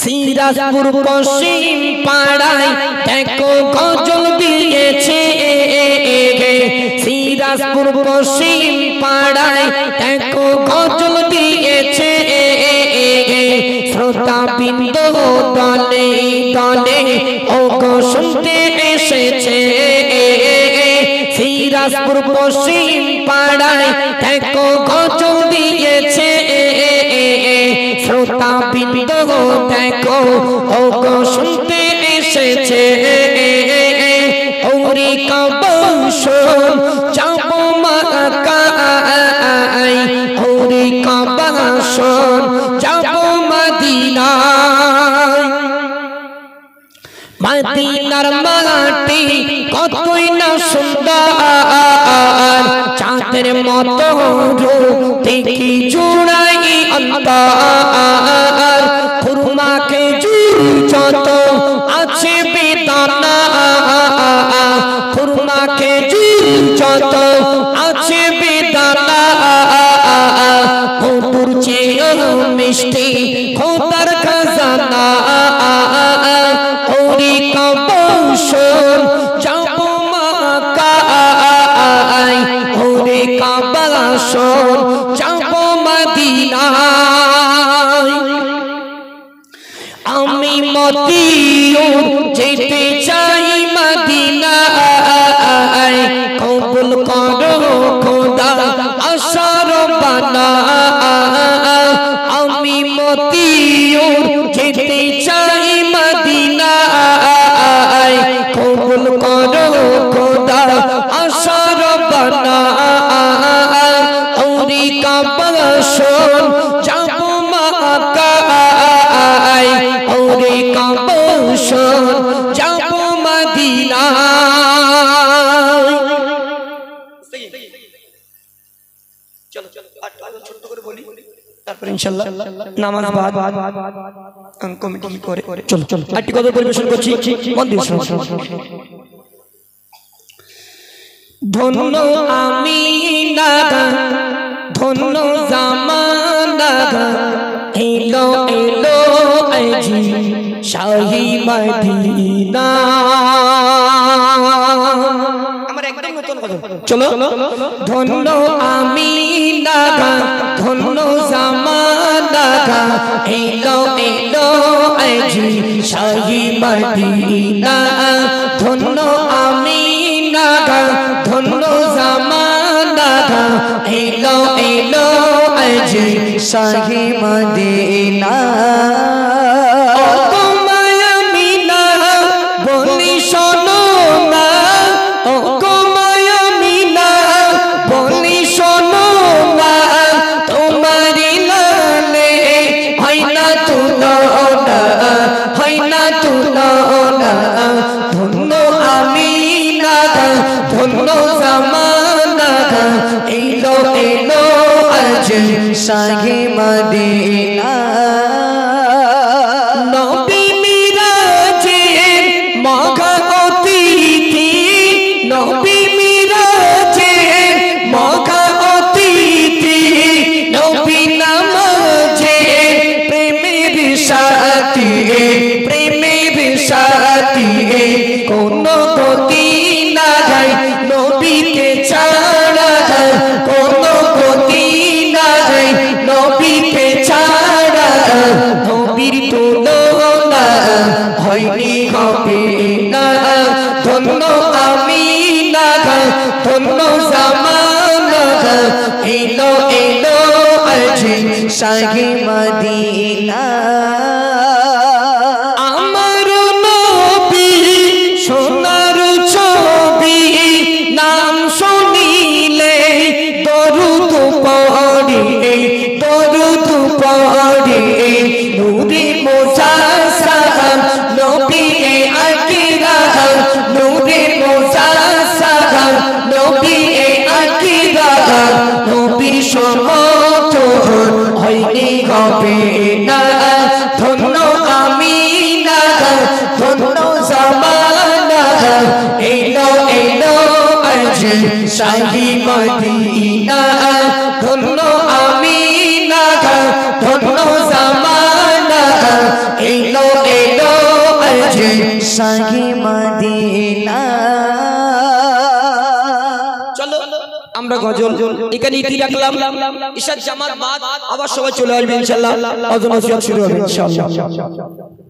C: সিরাজপুর পশ্চিম পাড়ায় দেখো গজল দিয়েছে সিরাজপুর পশ্চিম পাড়ায় দেখো গজল দিয়েছে শ্রোতা বিন্দু দলে দলে ও গো শুনতে এসেছে সিরাজপুর পশ্চিম পাড়ায় দেখো গজল দিয়েছে শ্রোতা বিন্দু দেখো ও গো শুনতে এসেছে ওরে কাবাশন যাব মাকা ওরে কাবাশন যাব মদিনা মদিনার মাটি কতই না সুন্দর চাঁদের মতো দেখি জুড়াই অন্তর খুরমা খেজুর যত আছে বেদানা খুরমা খেজুর যত আছে বেদানা মধুর চেয়েও মিষ্টি খোদার খাজানা ওরে কাবাশন যাব মাকা ওরে কাবাশন যাব মদিনা আমি মদিয়ুর যেতে চাই মদিনা কবুল করো খোদা আশার রব্বানা আমি মতিউর যেতে চাই মদিনায় কবুল করো খোদা আশা রব্বানা ওরে কাবা শোন যাব মক্কায় ওরে কাবা শোন যাব মদিনায়
A: চলো ছোট্ট করে বলি তারপর ইনশাআল্লাহ নামাজ বাদ কমিটি করে চলো আরেকটি কথা পরিবেশন করছি মন দিয়ে শুনুন।
C: ধন্য আমিনা ধন্য জামানা এলো এলো আজি শাহী মদিনা
A: আমার একদম নতুন কথা
C: চলো ধন্য আমিনা ধন্য জামানা এলো এলো আজি শাহী মদিনা ধন্য আমিনা ধন্য জামানা এলো এলো আজি শাহী মদিনা শাহী মদিনা নবী মিরাজের মগা অতিথি নবী মিরাজের মগা অতিথি নবী নামাজে প্রেমের সাথী কোন গতি না যায় নবীকে ছাড়া কোন গতি না যায় নবীকে ছাড়া নবীর তুলনা হয়নি হবে না ধন্য আমিনা ধন্য জামানা এলো এলো আজি শাহী মদিনা আমার নবী সোনার ছবি নাম শুনিলে দরুদ পড়ে নূরে মুজাসসাম নবী আকরাম নূরে মুজাসসাম নবী আকরাম নবীর সমতুল্য হয়নি হবে না ধন্য আমিনা ধন্য জামানা এলো এলো আজি শাহী মদিনা ধন্য আমিনা ধন্য জামানা এলো এলো আজি শাহী মদিনা
A: চলো আমরা গজল এখানে ইতি রাখলাম ইশার জামাত বাদ আবার সবাই চলে আসবে ইনশাআল্লাহ আজান শুরু হবে ইনশাআল্লাহ